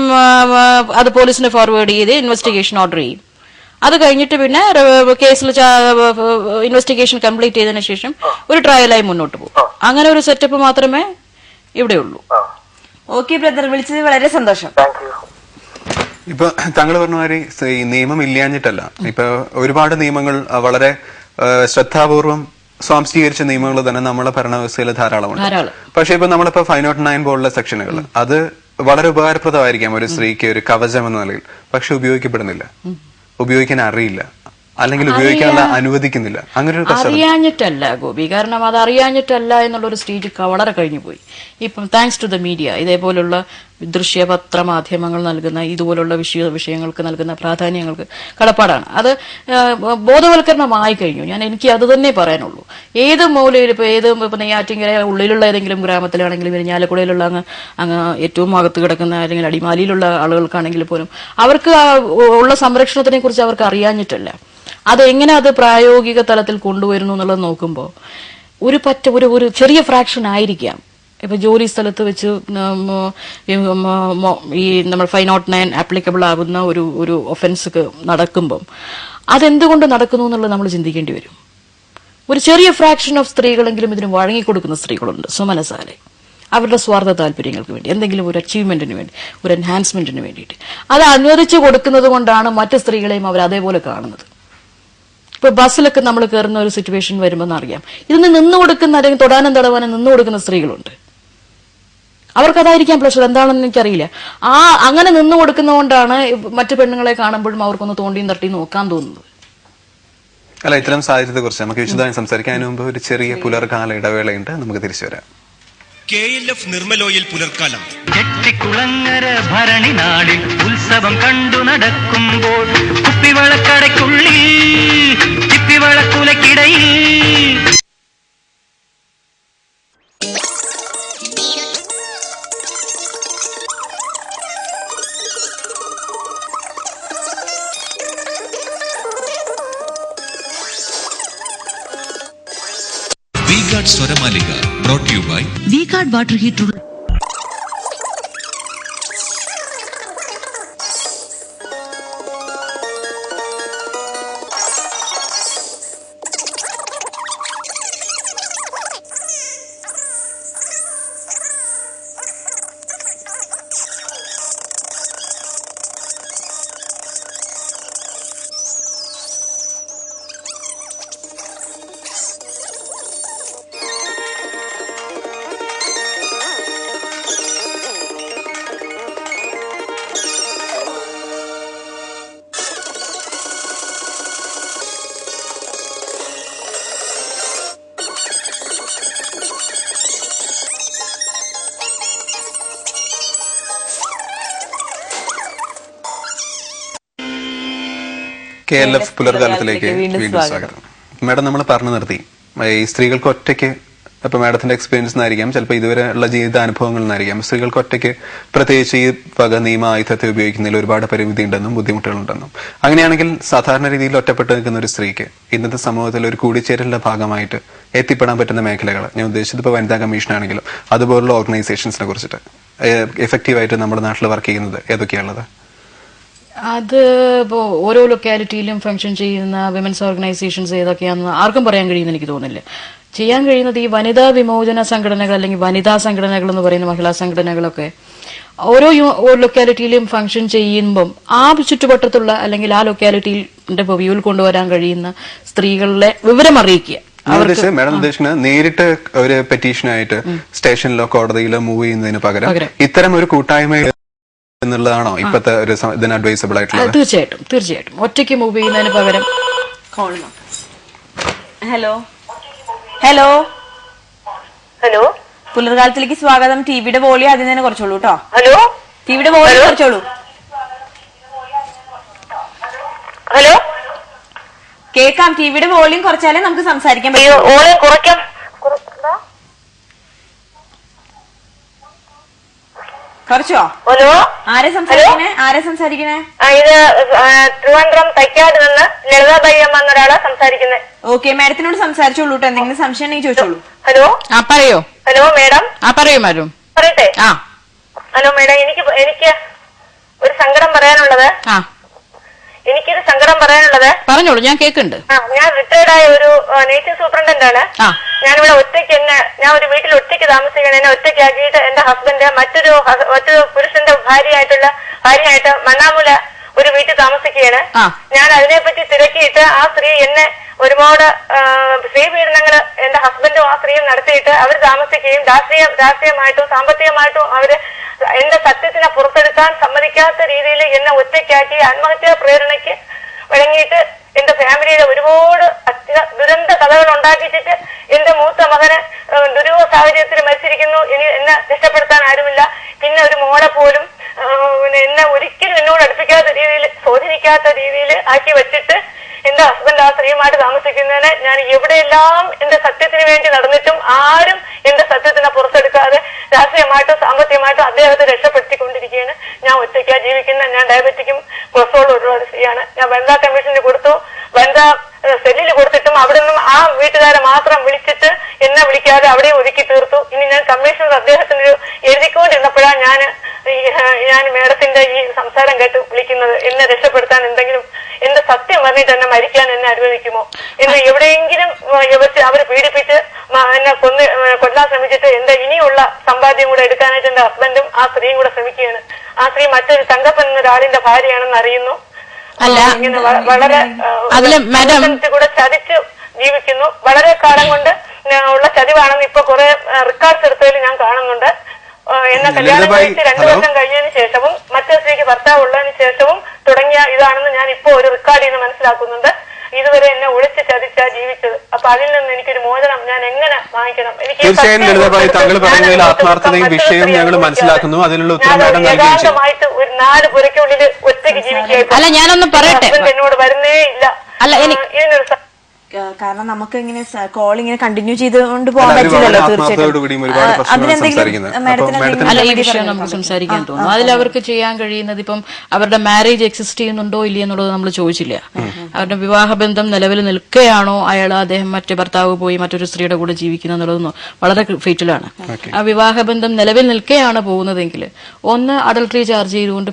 അത് പോലീസിന് ഫോർവേഡ് ചെയ്ത് ഇൻവെസ്റ്റിഗേഷൻ ഓർഡർ ചെയ്യും. അത് കഴിഞ്ഞിട്ട് പിന്നെ കേസിൽ ഇൻവെസ്റ്റിഗേഷൻ കംപ്ലീറ്റ് ചെയ്തതിനു ശേഷം ഒരു ട്രയലായി മുന്നോട്ട് പോകും. അങ്ങനെ ഒരു സെറ്റപ്പ് മാത്രമേ ഇവിടെ ഉള്ളൂ. ഓക്കെ ബ്രദർ, വിളിച്ചത് വളരെ സന്തോഷം. ഇപ്പൊ താങ്കൾ പറഞ്ഞ മാതിരി നിയമം ഇല്ലാഞ്ഞിട്ടല്ല. ഇപ്പൊ ഒരുപാട് നിയമങ്ങൾ വളരെ ശ്രദ്ധാപൂർവം സ്വാംശീകരിച്ച നിയമങ്ങൾ തന്നെ നമ്മളെ ഭരണവ്യവസ്ഥയിൽ ധാരാളമുണ്ട്. പക്ഷെ ഇപ്പൊ നമ്മളിപ്പോ 509 പോലുള്ള സെക്ഷനുകൾ അത് വളരെ ഉപകാരപ്രദമായിരിക്കാം ഒരു സ്ത്രീക്ക് ഒരു കവചം എന്ന നിലയിൽ. പക്ഷെ ഉപയോഗിക്കപ്പെടുന്നില്ല, ഉപയോഗിക്കാൻ അറിയില്ല. അല്ലെങ്കിൽ ഉപയോഗിക്കാനുള്ള അനുവദിക്കുന്നില്ല, അങ്ങനെ ഒരു അറിയാഞ്ഞിട്ടല്ല ഗോപി, കാരണം അത് അറിയാഞ്ഞിട്ടല്ല എന്നുള്ളൊരു സ്റ്റേജ് വളരെ കഴിഞ്ഞു പോയി. ഇപ്പം താങ്ക്സ് ടു ദ മീഡിയ, ഇതേപോലുള്ള ദൃശ്യ പത്ര മാധ്യമങ്ങൾ നൽകുന്ന ഇതുപോലുള്ള വിഷയങ്ങൾക്ക് നൽകുന്ന പ്രാധാന്യങ്ങൾക്ക് കടപ്പാടാണ്. അത് ബോധവൽക്കരണമായി കഴിഞ്ഞു. എനിക്ക് അത് തന്നെ പറയാനുള്ളൂ. ഏത് മൂലയിൽ ഇപ്പൊ നെയ്യാറ്റിൻകര ഉള്ളിലുള്ള ഏതെങ്കിലും ഗ്രാമത്തിലാണെങ്കിലും ഇരിഞ്ഞാലക്കുടയിലുള്ള അങ്ങ് ഏറ്റവും അകത്ത് കിടക്കുന്ന അല്ലെങ്കിൽ അടിമാലിയിലുള്ള ആളുകൾക്കാണെങ്കിൽ പോലും അവർക്ക് ഉള്ള സംരക്ഷണത്തിനെ കുറിച്ച് അവർക്ക് അറിയാഞ്ഞിട്ടല്ല. അതെങ്ങനെ അത് പ്രായോഗിക തലത്തിൽ കൊണ്ടുവരുന്നു എന്നുള്ളത് നോക്കുമ്പോൾ ഒരു ചെറിയ ഫ്രാക്ഷൻ ആയിരിക്കാം. ഇപ്പൊ ജോലി സ്ഥലത്ത് വെച്ച് ഈ നമ്മൾ 509 ആപ്ലിക്കബിൾ ആകുന്ന ഒരു ഒഫൻസ് നടക്കുമ്പം അതെന്തുകൊണ്ട് നടക്കുന്നു എന്നുള്ളത് നമ്മൾ ചിന്തിക്കേണ്ടി വരും. ഒരു ചെറിയ ഫ്രാക്ഷൻ ഓഫ് സ്ത്രീകളെങ്കിലും ഇതിന് വഴങ്ങിക്കൊടുക്കുന്ന സ്ത്രീകളുണ്ട് സുമനസാലെ, അവരുടെ സ്വാർത്ഥ താല്പര്യങ്ങൾക്ക് വേണ്ടി, എന്തെങ്കിലും ഒരു അച്ചീവ്മെന്റിന് വേണ്ടി, ഒരു എൻഹാൻസ്മെന്റിന് വേണ്ടിയിട്ട് അത് അനുവദിച്ചു കൊടുക്കുന്നത് കൊണ്ടാണ് മറ്റു സ്ത്രീകളെയും അവർ അതേപോലെ കാണുന്നത്. ഇപ്പൊ ബസ്സിലൊക്കെ നമ്മൾ കയറുന്ന ഒരു സിറ്റുവേഷൻ വരുമ്പോൾ അറിയാം, ഇതിന് നിന്നു കൊടുക്കുന്ന അല്ലെങ്കിൽ തൊടാനും തടവാനും നിന്നു കൊടുക്കുന്ന സ്ത്രീകളുണ്ട്. അവർക്കതായിരിക്കാം പ്ലഷർ, എന്താണെന്ന് എനിക്കറിയില്ല. അങ്ങനെ നിന്നു കൊടുക്കുന്നതുകൊണ്ടാണ് മറ്റു പെണ്ണുങ്ങളെ കാണുമ്പോഴും അവർക്കൊന്ന് തോണ്ടിയും തട്ടിയും നോക്കാൻ തോന്നുന്നത്. അല്ല, ഇത്തരം സാഹചര്യത്തെ കുറിച്ച് നമുക്ക് വിശദമായി സംസാരിക്കാൻ മുമ്പ് ഒരു ചെറിയ പുലർകാല ഇടവേളയുണ്ട്, നമുക്ക് തിരിച്ചു വരാം. KLF നിർമ്മലോയിൽ പുലർക്കാലം. ചെട്ടിക്കുളങ്ങര ഭരണി നാളിൽ ഉത്സവം കണ്ടു നടക്കുമ്പോൾ കുപ്പിവളക്കടയ്ക്കുള്ളിൽ ചിപ്പിവളക്കുലക്കിടയിൽ V-Guard സ്വരമാലിക brought to you by V-Guard water heater. KLF പുലർകാലത്തിലേക്ക് വീണ്ടും സ്വാഗതം. മാഡം, നമ്മൾ പറഞ്ഞു നിർത്തി ഈ സ്ത്രീകൾക്ക് ഒറ്റയ്ക്ക്, ഇപ്പൊ മാഡത്തിന്റെ എക്സ്പീരിയൻസ് ആയിരിക്കാം, ചിലപ്പോൾ ഇതുവരെ ഉള്ള ജീവിതാനുഭവങ്ങളിൽ നിന്നായിരിക്കാം, സ്ത്രീകൾക്ക് ഒറ്റയ്ക്ക് പ്രത്യേകിച്ച് ഈ വക നിയമ ആയുധത്തെ ഉപയോഗിക്കുന്നതിൽ ഒരുപാട് പരിമിതി ഉണ്ടെന്നും ബുദ്ധിമുട്ടുകളുണ്ടെന്നും, അങ്ങനെയാണെങ്കിൽ സാധാരണ രീതിയിൽ ഒറ്റപ്പെട്ട് നിൽക്കുന്ന ഒരു സ്ത്രീക്ക് ഇന്നത്തെ സമൂഹത്തിൽ ഒരു കൂടിച്ചേരലിന്റെ ഭാഗമായിട്ട് എത്തിപ്പെടാൻ പറ്റുന്ന മേഖലകൾ, ഞാൻ ഉദ്ദേശിച്ചത് ഇപ്പോൾ വനിതാ കമ്മീഷൻ ആണെങ്കിലും അതുപോലുള്ള ഓർഗനൈസേഷൻസിനെ കുറിച്ചിട്ട് എഫക്റ്റീവായിട്ട് നമ്മുടെ നാട്ടിൽ വർക്ക് ചെയ്യുന്നത് ഏതൊക്കെയാണുള്ളത്? അത് ഇപ്പോൾ ഓരോ ലൊക്കാലിറ്റിയിലും ഫംഗ്ഷൻ ചെയ്യുന്ന വിമൻസ് ഓർഗനൈസേഷൻസ് ഏതൊക്കെയാണെന്ന് ആർക്കും പറയാൻ കഴിയുമെന്ന് എനിക്ക് തോന്നുന്നില്ല. ചെയ്യാൻ കഴിയുന്നത് ഈ വനിതാ വിമോചന സംഘടനകൾ അല്ലെങ്കിൽ വനിതാ സംഘടനകൾ എന്ന് പറയുന്ന മഹിളാ സംഘടനകളൊക്കെ ഓരോ ലൊക്കാലിറ്റിയിലും ഫംഗ്ഷൻ ചെയ്യുമ്പം ആ ചുറ്റുവട്ടത്തുള്ള അല്ലെങ്കിൽ ആ ലൊക്കാലിറ്റിയുടെ വ്യൂവിൽ കൊണ്ടുവരാൻ കഴിയുന്ന സ്ത്രീകളെ വിവരം അറിയിക്കുക. മാഡം ഉദ്ദേശിക്കുന്നത് നേരിട്ട് ഒരു പെറ്റീഷനായിട്ട് സ്റ്റേഷനിലോ കോടതിയിലോ മൂവ് ചെയ്യുന്നതിന് പകരം ഇത്തരം ഒരു കൂട്ടായ്മ എന്നുള്ളതാണോ ഇപ്പത്തെ ഒരു ഇതിന് അഡ്വൈസബിൾ ആയിട്ടുള്ളത്? തീർച്ചയായിട്ടും ഒറ്റയ്ക്ക് മൂവ് ചെയ്യുന്നതിന് പകരം. ഹലോ ഹലോ ഹലോ, പുലർകാലത്തിലേക്ക് സ്വാഗതം. ടിവിയുടെ വോളിയം ആദ്യം തന്നെ കുറച്ചോളൂ കേട്ടോ. ഹലോ, ടിവിയുടെ വോളിയം കുറച്ചോളൂ. ഹലോ, കേൾക്കാം. ടിവിയുടെ വോളിയം കുറച്ചാലേ നമുക്ക് സംസാരിക്കാൻ പറ്റും. കുറച്ചോ? ഹലോ, ആരെ സംസാരിക്കണേ? ഇത് ട്രിവാൻഡ്രം തൈക്കാട് നിന്ന് ലളിതാബയ്യമ്മ എന്നൊരാളാ സംസാരിക്കുന്നത്. ഓക്കെ, മാഡത്തിനോട് സംസാരിച്ചോളൂ കേട്ടോ. എന്തെങ്കിലും സംശയം ഉണ്ടെങ്കിൽ ചോദിച്ചോളൂ. ഹലോ, പറയോ? Hello madam. പറയൂ മാഡം. പറയട്ടെ? ഹലോ മേഡം, എനിക്ക് ഒരു സങ്കടം പറയാനുള്ളത്. എനിക്കൊരു സങ്കടം പറയാനുള്ളത്. പറഞ്ഞോളൂ, ഞാൻ കേൾക്കുന്നുണ്ട്. ഞാൻ റിട്ടയർഡ് ആയ ഒരു നേഴ്സിംഗ് സൂപ്രണ്ടന്റ് ആണ്. ഞാനിവിടെ ഒറ്റയ്ക്ക് ഞാൻ ഒരു വീട്ടിൽ ഒറ്റയ്ക്ക് താമസിക്കണം. എന്നെ ഒറ്റയ്ക്കാക്കിയിട്ട് എന്റെ ഹസ്ബൻഡ് മറ്റൊരു പുരുഷന്റെ ഭാര്യയായിട്ട് മണ്ണാമൂല ഒരു വീട്ടിൽ താമസിക്കുകയാണ്. ഞാൻ അതിനെപ്പറ്റി തിരക്കിയിട്ട് ആ സ്ത്രീ എന്നെ ഒരുപാട് സ്ത്രീ പീഡനങ്ങൾ എന്റെ ഹസ്ബൻഡും ആ സ്ത്രീയും നടത്തിയിട്ട് അവർ താമസിക്കുകയും രാഷ്ട്രീയമായിട്ടും സാമ്പത്തികമായിട്ടും അവര് എന്റെ സത്യത്തിനെ പുറത്തെടുക്കാൻ സമ്മതിക്കാത്ത രീതിയിൽ എന്നെ ഒറ്റയ്ക്കാക്കി ആത്മഹത്യാ പ്രേരണയ്ക്ക് വഴങ്ങിയിട്ട് എന്റെ ഫാമിലിയിലെ ഒരുപാട് ദുരന്ത കഥകൾ ഉണ്ടാക്കിച്ചിട്ട് എന്റെ മൂത്ത മകന് ദുരൂഹ സാഹചര്യത്തിൽ മരിച്ചിരിക്കുന്നു. ഇനി എന്നെ രക്ഷപ്പെടുത്താൻ ആരുമില്ല. പിന്നെ ഒരു മോളെ പോലും എന്നെ ഒരിക്കലും എന്നോട് അടുപ്പിക്കാത്ത രീതിയിൽ, സ്വാധീനിക്കാത്ത രീതിയിൽ ആക്കി വെച്ചിട്ട് എന്റെ ഹസ്ബൻഡ് ആ സ്ത്രീയുമായിട്ട് താമസിക്കുന്നതിന് ഞാൻ എവിടെയെല്ലാം എന്റെ സത്യത്തിന് വേണ്ടി നടന്നിട്ടും ആരും എന്റെ സത്യത്തിനെ പുറത്തെടുക്കാതെ രാഷ്ട്രീയമായിട്ടും സാമ്പത്തികമായിട്ടും അദ്ദേഹത്തെ രക്ഷപ്പെടുത്തിക്കൊണ്ടിരിക്കുകയാണ്. ഞാൻ ഒറ്റയ്ക്കാ ജീവിക്കുന്ന, ഞാൻ ഡയബറ്റിക്കും കൊളസ്ട്രോളും ഉള്ള സ്ത്രീയാണ്. ഞാൻ വനിതാ കമ്മീഷന് കൊടുത്തു, വനിതാ സെല്ലിൽ കൊടുത്തിട്ടും അവിടെ നിന്നും ആ വീട്ടുകാരെ മാത്രം വിളിച്ചിട്ട് എന്നെ വിളിക്കാതെ അവിടെ ഒതുക്കി തീർത്തു. ഇനി ഞാൻ കമ്മീഷണർ അദ്ദേഹത്തിന് എഴുതിക്കൊണ്ടിരുന്നപ്പോഴാണ് ഞാൻ മേഡത്തിന്റെ ഈ സംസാരം കേട്ട് വിളിക്കുന്നത്. എന്നെ രക്ഷപ്പെടുത്താൻ എന്തെങ്കിലും എന്റെ സത്യം പറഞ്ഞിട്ട് എന്നെ മരിക്കാൻ എന്നെ അനുവദിക്കുമോ എന്ന് എവിടെയെങ്കിലും അവര് പീഡിപ്പിച്ച് എന്നെ കൊല്ലാൻ ശ്രമിച്ചിട്ട് എന്റെ ഇനിയുള്ള സമ്പാദ്യം കൂടെ എടുക്കാനായിട്ട് എന്റെ ഹസ്ബൻഡും ആ സ്ത്രീയും കൂടെ ശ്രമിക്കുകയാണ്. ആ സ്ത്രീ മറ്റൊരു തങ്കപ്പൻ എന്നൊരാളിന്റെ ഭാര്യയാണെന്ന് അറിയുന്നു. ഇങ്ങനെ വളരെ കൂടെ ചതിച്ച് ജീവിക്കുന്നു. വളരെ കാലം കൊണ്ട് ഉള്ള ചതിവാണെന്ന് ഇപ്പൊ കുറെ റെക്കോർഡ്സ് എടുത്തതിൽ ഞാൻ കാണുന്നുണ്ട്. എന്നെ കല്യാണം കഴിച്ച് 2 വർഷം കഴിഞ്ഞതിന് ശേഷവും മറ്റേ സ്ത്രീക്ക് ഭർത്താവ് ഉള്ളതിന് ശേഷവും തുടങ്ങിയ ഇതാണെന്ന് ഞാൻ ഇപ്പൊ ഒരു റെക്കോർഡിൽ നിന്ന് മനസ്സിലാക്കുന്നുണ്ട്. ഇതുവരെ എന്നെ ഒളിച്ച് ചതിച്ചാ ജീവിച്ചത്. അപ്പൊ അതിൽ നിന്ന് എനിക്കൊരു മോചനം ഞാൻ എങ്ങനെ വാങ്ങിക്കണം? തീർച്ചയായും ലളിതമായി താങ്കൾ പറയുന്നതിൽ ആത്മാർത്ഥതയും വിഷയവും ഞങ്ങൾ മനസ്സിലാക്കുന്നു. അതിനുള്ള ഉത്തരം ഏകാന്തമായിട്ട് ഒരു 4 പുരയ്ക്കുള്ളിൽ ഒറ്റയ്ക്ക് ജീവിക്കുക. ഞാനൊന്ന് പറയട്ടെ, എന്നോട് വരുന്നേ ഇല്ല. ഇതിനൊരു കാരണം നമുക്ക് ഇങ്ങനെ കോൾ ഇങ്ങനെ കണ്ടിന്യൂ ചെയ്തുകൊണ്ട് പോകാൻ പറ്റില്ലല്ലോ. തീർച്ചയായിട്ടും അല്ല, ഈ വിഷയം നമുക്ക് സംസാരിക്കാൻ തോന്നുന്നു. അതിൽ അവർക്ക് ചെയ്യാൻ കഴിയുന്നത്, ഇപ്പം അവരുടെ മാരേജ് എക്സിസ്റ്റ് ചെയ്യുന്നുണ്ടോ ഇല്ല എന്നുള്ളത് നമ്മൾ ചോദിച്ചില്ല. അവരുടെ വിവാഹബന്ധം നിലവിൽ നിൽക്കുകയാണോ, അദ്ദേഹം മറ്റേ ഭർത്താവ് പോയി മറ്റൊരു സ്ത്രീയുടെ കൂടെ ജീവിക്കുന്നു എന്നുള്ളത് വളരെ ഫേറ്റലാണ്. ആ വിവാഹബന്ധം നിലവിൽ നിൽക്കുകയാണ് പോകുന്നതെങ്കിൽ ഒന്ന് അഡൾട്ടറി ചാർജ് ചെയ്തുകൊണ്ട്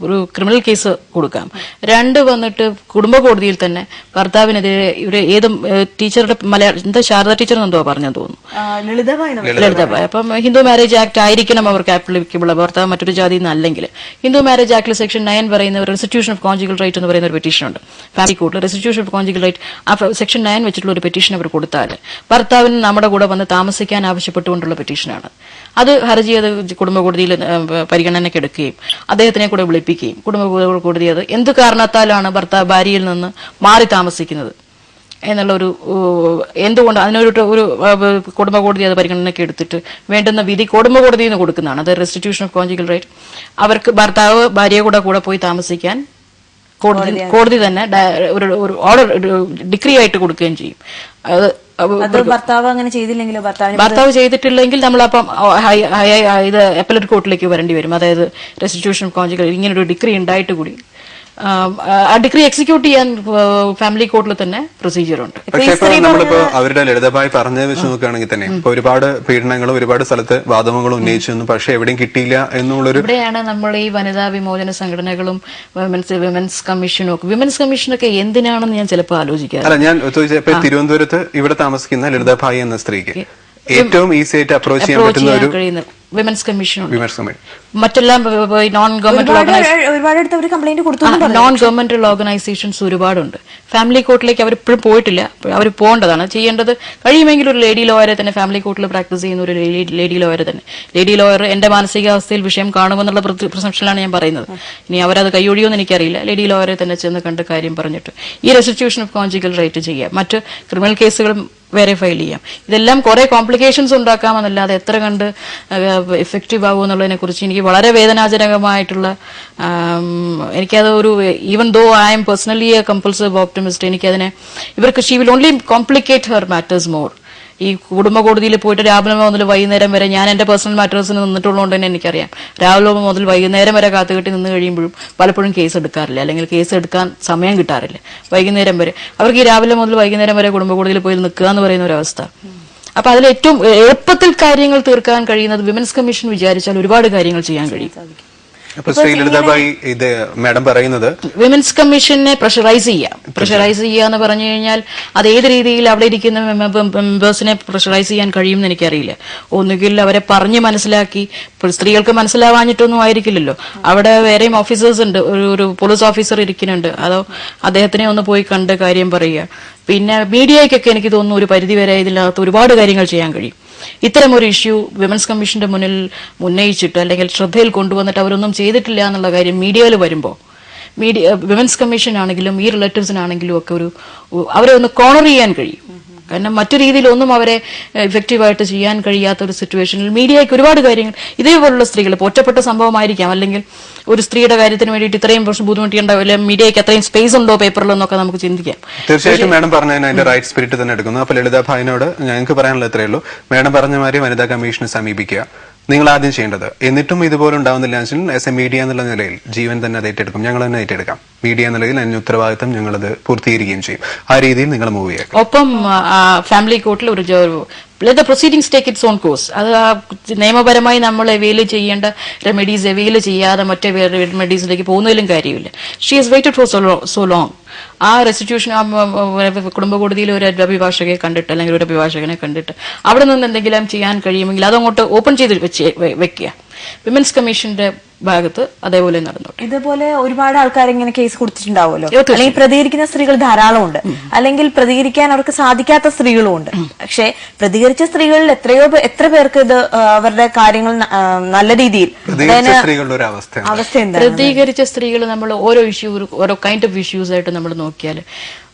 ഒരു ക്രിമിനൽ കേസ് കൊടുക്കാം. 2 വന്നിട്ട് കുടുംബ കോടതിയിൽ തന്നെ ഭർത്താവിനെതിരെ ഇവിടെ ഏത് ടീച്ചറുടെ എന്താ ശാരദ ടീച്ചർ എന്തോ പറഞ്ഞെന്ന് തോന്നുന്നു, ലളിതഭായ്. അപ്പം ഹിന്ദു മാരേജ് ആക്ട് ആയിരിക്കണം അവർക്ക് ആപ്ലിക്കബിൾ. ഭർത്താവ് മറ്റൊരു ജാതി എന്നല്ലെങ്കിൽ ഹിന്ദു മാരേജ് ആക്ടിൽ സെക്ഷൻ 9 പറയുന്ന റെസ്റ്റിറ്റ്യൂഷൻ ഓഫ് കോൺജുഗൽ റൈറ്റ് എന്ന് പറയുന്ന ഒരു പെറ്റീഷൻ ഉണ്ട് ഫാമിലി കോർട്ടിൽ. റെസ്റ്റിറ്റ്യൂഷൻ ഓഫ് കോൺജുഗൽ റൈറ്റ് ആ സെക്ഷൻ 9 വെച്ചിട്ടുള്ള ഒരു പെറ്റീഷൻ അവർ കൊടുത്താൽ ഭർത്താവിന് നമ്മുടെ കൂടെ വന്ന് താമസിക്കാൻ ആവശ്യപ്പെട്ടുകൊണ്ടുള്ള പെറ്റീഷനാണ്. അത് ഹർജി അത് കുടുംബ കോടതിയിൽ പരിഗണനയ്ക്ക് എടുക്കുകയും അദ്ദേഹത്തിനെ കൂടെ വിളിപ്പിക്കുകയും കുടുംബ കോടതി അത് എന്ത് കാരണത്താലാണ് ഭാര്യയിൽ നിന്ന് മാറി താമസിക്കുന്നത് എന്നുള്ളൊരു എന്തുകൊണ്ട് അതിനൊരു കുടുംബ കോടതി അത് പരിഗണനയ്ക്ക് എടുത്തിട്ട് വേണ്ടുന്ന വിധി കുടുംബ കോടതിയിൽ നിന്ന് കൊടുക്കുന്നതാണ്. അത് റെസ്റ്റിറ്റ്യൂഷൻ ഓഫ് കോൺജുഗൽ റൈറ്റ്. അവർക്ക് ഭർത്താവ് ഭാര്യയെ കൂടെ പോയി താമസിക്കാൻ കോടതി തന്നെ ഒരു ഓർഡർ ഡിഗ്രി ആയിട്ട് കൊടുക്കുകയും ചെയ്യും. ഭർത്താവ് അങ്ങനെ ചെയ്തില്ലെങ്കിലോ, ഭർത്താവ് ചെയ്തിട്ടില്ലെങ്കിൽ നമ്മളപ്പം ഇത് അപ്പലറ്റ് കോർട്ടിലേക്ക് വരേണ്ടി വരും. അതായത് റെസ്റ്റിറ്റ്യൂഷൻ ഓഫ് കോൺജുഗൽ ഇങ്ങനൊരു ഡിഗ്രി ഉണ്ടായിട്ട് കൂടി ആ ഡിഗ്രി എക്സിക്യൂട്ട് ചെയ്യാൻ ഫാമിലി കോർട്ടിൽ തന്നെ പ്രൊസീജിയർ ഉണ്ട്. പക്ഷേ ഇപ്പോൾ നമ്മളിപ്പോ അവരുടെ ലളിതമായി പറഞ്ഞത് വെച്ച് നോക്കുകയാണെങ്കിൽ തന്നെ ഇപ്പൊ ഒരുപാട് പീഡനങ്ങളും ഒരുപാട് സ്ഥലത്ത് വാദങ്ങളും ഉന്നയിച്ചു, പക്ഷെ എവിടെയും കിട്ടിയില്ല എന്നുള്ളൊരു ഇവിടെയാണ് നമ്മൾ ഈ വനിതാ വിമോചന സംഘടനകളും വിമൻസ് കമ്മീഷനൊക്കെ എന്തിനാണെന്ന് ഞാൻ ചിലപ്പോൾ ആലോചിക്കാം. അല്ല, ഞാൻ ചോദിച്ചപ്പോ തിരുവനന്തപുരത്ത് ഇവിടെ താമസിക്കുന്ന ലളിതഭായ് എന്ന സ്ത്രീക്ക് ഏറ്റവും ഈസി ആയിട്ട് അപ്രോച്ച് ചെയ്യാൻ പറ്റുന്ന ഒരു വിമൻസ് കമ്മീഷൻ മറ്റെല്ലാം നോൺ ഗവൺമെന്റൽ ഓർഗനൈസേഷൻസ് ഒരുപാടുണ്ട്. ഫാമിലി കോർട്ടിലേക്ക് അവർ ഇപ്പോഴും പോയിട്ടില്ല, അവർ പോകേണ്ടതാണ്. ചെയ്യേണ്ടത് കഴിയുമെങ്കിൽ ഒരു ലേഡി ലോയറെ തന്നെ ഫാമിലി കോർട്ടിൽ പ്രാക്ടീസ് ചെയ്യുന്ന ഒരു ലേഡി ലോയറെ തന്നെ. ലേഡി ലോയർ എന്റെ മാനസികാവസ്ഥയിൽ വിഷയം കാണുമെന്നുള്ള പ്രസംഷനിലാണ് ഞാൻ പറയുന്നത്. ഇനി അവരത് കൈയൊഴിയോന്ന് എനിക്കറിയില്ല. ലേഡി ലോയറെ തന്നെ ചെന്ന് കണ്ട് കാര്യം പറഞ്ഞിട്ട് ഈ റെസ്റ്റിറ്റ്യൂഷൻ ഓഫ് കോൺജുഗൽ റൈറ്റ് ചെയ്യാം. മറ്റ് ക്രിമിനൽ കേസുകളും വേറെ ഫയൽ ചെയ്യാം. ഇതെല്ലാം കുറെ കോംപ്ലിക്കേഷൻസ് ഉണ്ടാക്കാമെന്നല്ലാതെ എത്ര കണ്ട് എഫക്റ്റീവ് ആകും എന്നുള്ളതിനെ കുറിച്ച് എനിക്ക് വളരെ വേദനാജനകമായിട്ടുള്ള എനിക്കത് ഒരു even though I am personally a compulsive optimist, എനിക്കതിനെ she will only complicate her matters more. ഈ കുടുംബ കോടതിയിൽ പോയിട്ട് രാവിലെ മുതൽ വൈകുന്നേരം വരെ ഞാൻ എന്റെ പേഴ്സണൽ മാറ്റേഴ്സിന് നിന്നിട്ടുള്ളതുകൊണ്ട് തന്നെ എനിക്കറിയാം. രാവിലെ മുതൽ വൈകുന്നേരം വരെ കാത്തുകെട്ടി നിന്ന് കഴിയുമ്പോഴും പലപ്പോഴും കേസ് എടുക്കാറില്ല, അല്ലെങ്കിൽ കേസ് എടുക്കാൻ സമയം കിട്ടാറില്ല. വൈകുന്നേരം വരെ അവർക്ക് ഈ രാവിലെ മുതൽ വൈകുന്നേരം വരെ കുടുംബ കോടതിയിൽ പോയി നിൽക്കുക എന്ന് പറയുന്ന ഒരു അവസ്ഥ. അപ്പൊ അതിൽ ഏറ്റവും എളുപ്പത്തിൽ കാര്യങ്ങൾ തീർക്കാൻ കഴിയുന്നത് വിമൻസ് കമ്മീഷൻ വിചാരിച്ചാൽ ഒരുപാട് കാര്യങ്ങൾ ചെയ്യാൻ കഴിയും. ഇത് മാഡം പറയുന്നത് വിമൻസ് കമ്മീഷനെ പ്രഷറൈസ് ചെയ്യാന്ന് പറഞ്ഞു കഴിഞ്ഞാൽ അത് ഏത് രീതിയിൽ അവിടെ ഇരിക്കുന്ന മെമ്പേഴ്സിനെ പ്രഷറൈസ് ചെയ്യാൻ കഴിയും എന്ന് എനിക്കറിയില്ല. ഒന്നുകിൽ അവരെ പറഞ്ഞ് മനസ്സിലാക്കി, സ്ത്രീകൾക്ക് മനസ്സിലാവാഞ്ഞിട്ടൊന്നും ആയിരിക്കില്ലല്ലോ. അവിടെ വേറെയും ഓഫീസേഴ്സ് ഉണ്ട്, ഒരു പോലീസ് ഓഫീസർ ഇരിക്കുന്നുണ്ട്, അതോ അദ്ദേഹത്തിനെ ഒന്ന് പോയി കണ്ട് കാര്യം പറയുക. പിന്നെ മീഡിയയ്ക്കൊക്കെ എനിക്ക് തോന്നുന്നു ഒരു പരിധിവരെ ഇതിനകത്ത് ഒരുപാട് കാര്യങ്ങൾ ചെയ്യാൻ കഴിയും. ഇത്തരമൊരു ഇഷ്യൂ വിമൻസ് കമ്മീഷന്റെ മുന്നിൽ ഉന്നയിച്ചിട്ട് അല്ലെങ്കിൽ ശ്രദ്ധയിൽ കൊണ്ടുവന്നിട്ട് അവരൊന്നും ചെയ്തിട്ടില്ല എന്നുള്ള കാര്യം മീഡിയയിൽ വരുമ്പോൾ വിമൻസ് കമ്മീഷൻ ആണെങ്കിലും ഈ റിലേറ്റീവ്സിനാണെങ്കിലും ഒക്കെ അവരെ ഒന്ന് കോർണർ ചെയ്യാൻ കഴിയും. കാരണം മറ്റു രീതിയിലൊന്നും അവരെ ഇഫക്റ്റീവായിട്ട് ചെയ്യാൻ കഴിയാത്ത ഒരു സിറ്റുവേഷനിൽ മീഡിയയ്ക്ക് ഒരുപാട് കാര്യങ്ങൾ ഇതേപോലുള്ള സ്ത്രീകൾ ഇപ്പോൾ ഒറ്റപ്പെട്ട സംഭവമായിരിക്കാം, അല്ലെങ്കിൽ ഒരു സ്ത്രീയുടെ കാര്യത്തിന് വേണ്ടിയിട്ട് ഇത്രയും പ്രശ്നം ബുദ്ധിമുട്ടിയുണ്ടാവില്ല, മീഡിയയ്ക്ക് അത്രയും സ്പേസ് ഉണ്ടോ പേപ്പറിലെന്നൊക്കെ നമുക്ക് ചിന്തിക്കാം. തീർച്ചയായിട്ടും മാഡം പറഞ്ഞതിന് അതിന്റെ റൈറ്റ് സ്പിരിറ്റ് തന്നെ എടുക്കുന്നു. അപ്പോൾ ലളിത ഭായിനോട് ഞങ്ങൾക്ക് പറയാനുള്ള ഇത്രയേ ഉള്ളൂ. മാഡം പറഞ്ഞ മാതിരി വനിതാ കമ്മീഷനെ സമീപിക്കുക, നിങ്ങൾ ആദ്യം ചെയ്യേണ്ടത്. എന്നിട്ടും ഇതുപോലെ ഉണ്ടാവുന്നില്ല വെച്ചാൽ ആസ് എ മീഡിയ എന്നുള്ള നിലയിൽ ജീവൻ തന്നെ അത് ഏറ്റെടുക്കും, ഞങ്ങൾ തന്നെ ഏറ്റെടുക്കാം. മീഡിയ എന്ന നിലയിൽ അതിന് ഉത്തരവാദിത്തം ഞങ്ങളത് പൂർത്തീകരിക്കുകയും ചെയ്യും. ആ രീതിയിൽ നിങ്ങൾ മൂവ് ചെയ്യാം. ഒപ്പം ഫാമിലി കോർട്ടിൽ let the proceedings take its own course. അത് നിയമപരമായി നമ്മൾ അവെയിൽ ചെയ്യേണ്ട റെമഡീസ് അവെയിൽ ചെയ്യാതെ മറ്റേ റെമഡീസിലേക്ക് പോകുന്നതിലും കാര്യമില്ല. She has waited for so long. ആ റെസ്റ്റിറ്റ്യൂഷൻ കുടുംബ കോടതിയിൽ ഒരു അഭിഭാഷകയെ കണ്ടിട്ട് അല്ലെങ്കിൽ ഒരു അഭിഭാഷകനെ കണ്ടിട്ട് അവിടെ നിന്ന് എന്തെങ്കിലും ചെയ്യാൻ കഴിയുമെങ്കിൽ അതങ്ങോട്ട് ഓപ്പൺ ചെയ്ത് വെക്കുക. വിമൻസ് കമ്മീഷന്റെ ഭാഗത്ത് അതേപോലെ നടന്നോട്ടെ. ഇതുപോലെ ഒരുപാട് ആൾക്കാർ ഇങ്ങനെ കേസ് കൊടുത്തിട്ടുണ്ടാവുമല്ലോ, അല്ലെങ്കിൽ പ്രതികരിക്കുന്ന സ്ത്രീകൾ ധാരാളം ഉണ്ട്, അല്ലെങ്കിൽ പ്രതികരിക്കാൻ അവർക്ക് സാധിക്കാത്ത സ്ത്രീകളും ഉണ്ട്. പക്ഷെ പ്രതികരിച്ച സ്ത്രീകളിൽ എത്ര പേർക്ക് ഇത് അവരുടെ കാര്യങ്ങൾ നല്ല രീതിയിൽ അവസ്ഥ എന്താ? പ്രതികരിച്ച സ്ത്രീകൾ നമ്മൾ ഓരോ കൈൻഡ് ഓഫ് ഇഷ്യൂസ് ആയിട്ട് നമ്മൾ നോക്കിയാൽ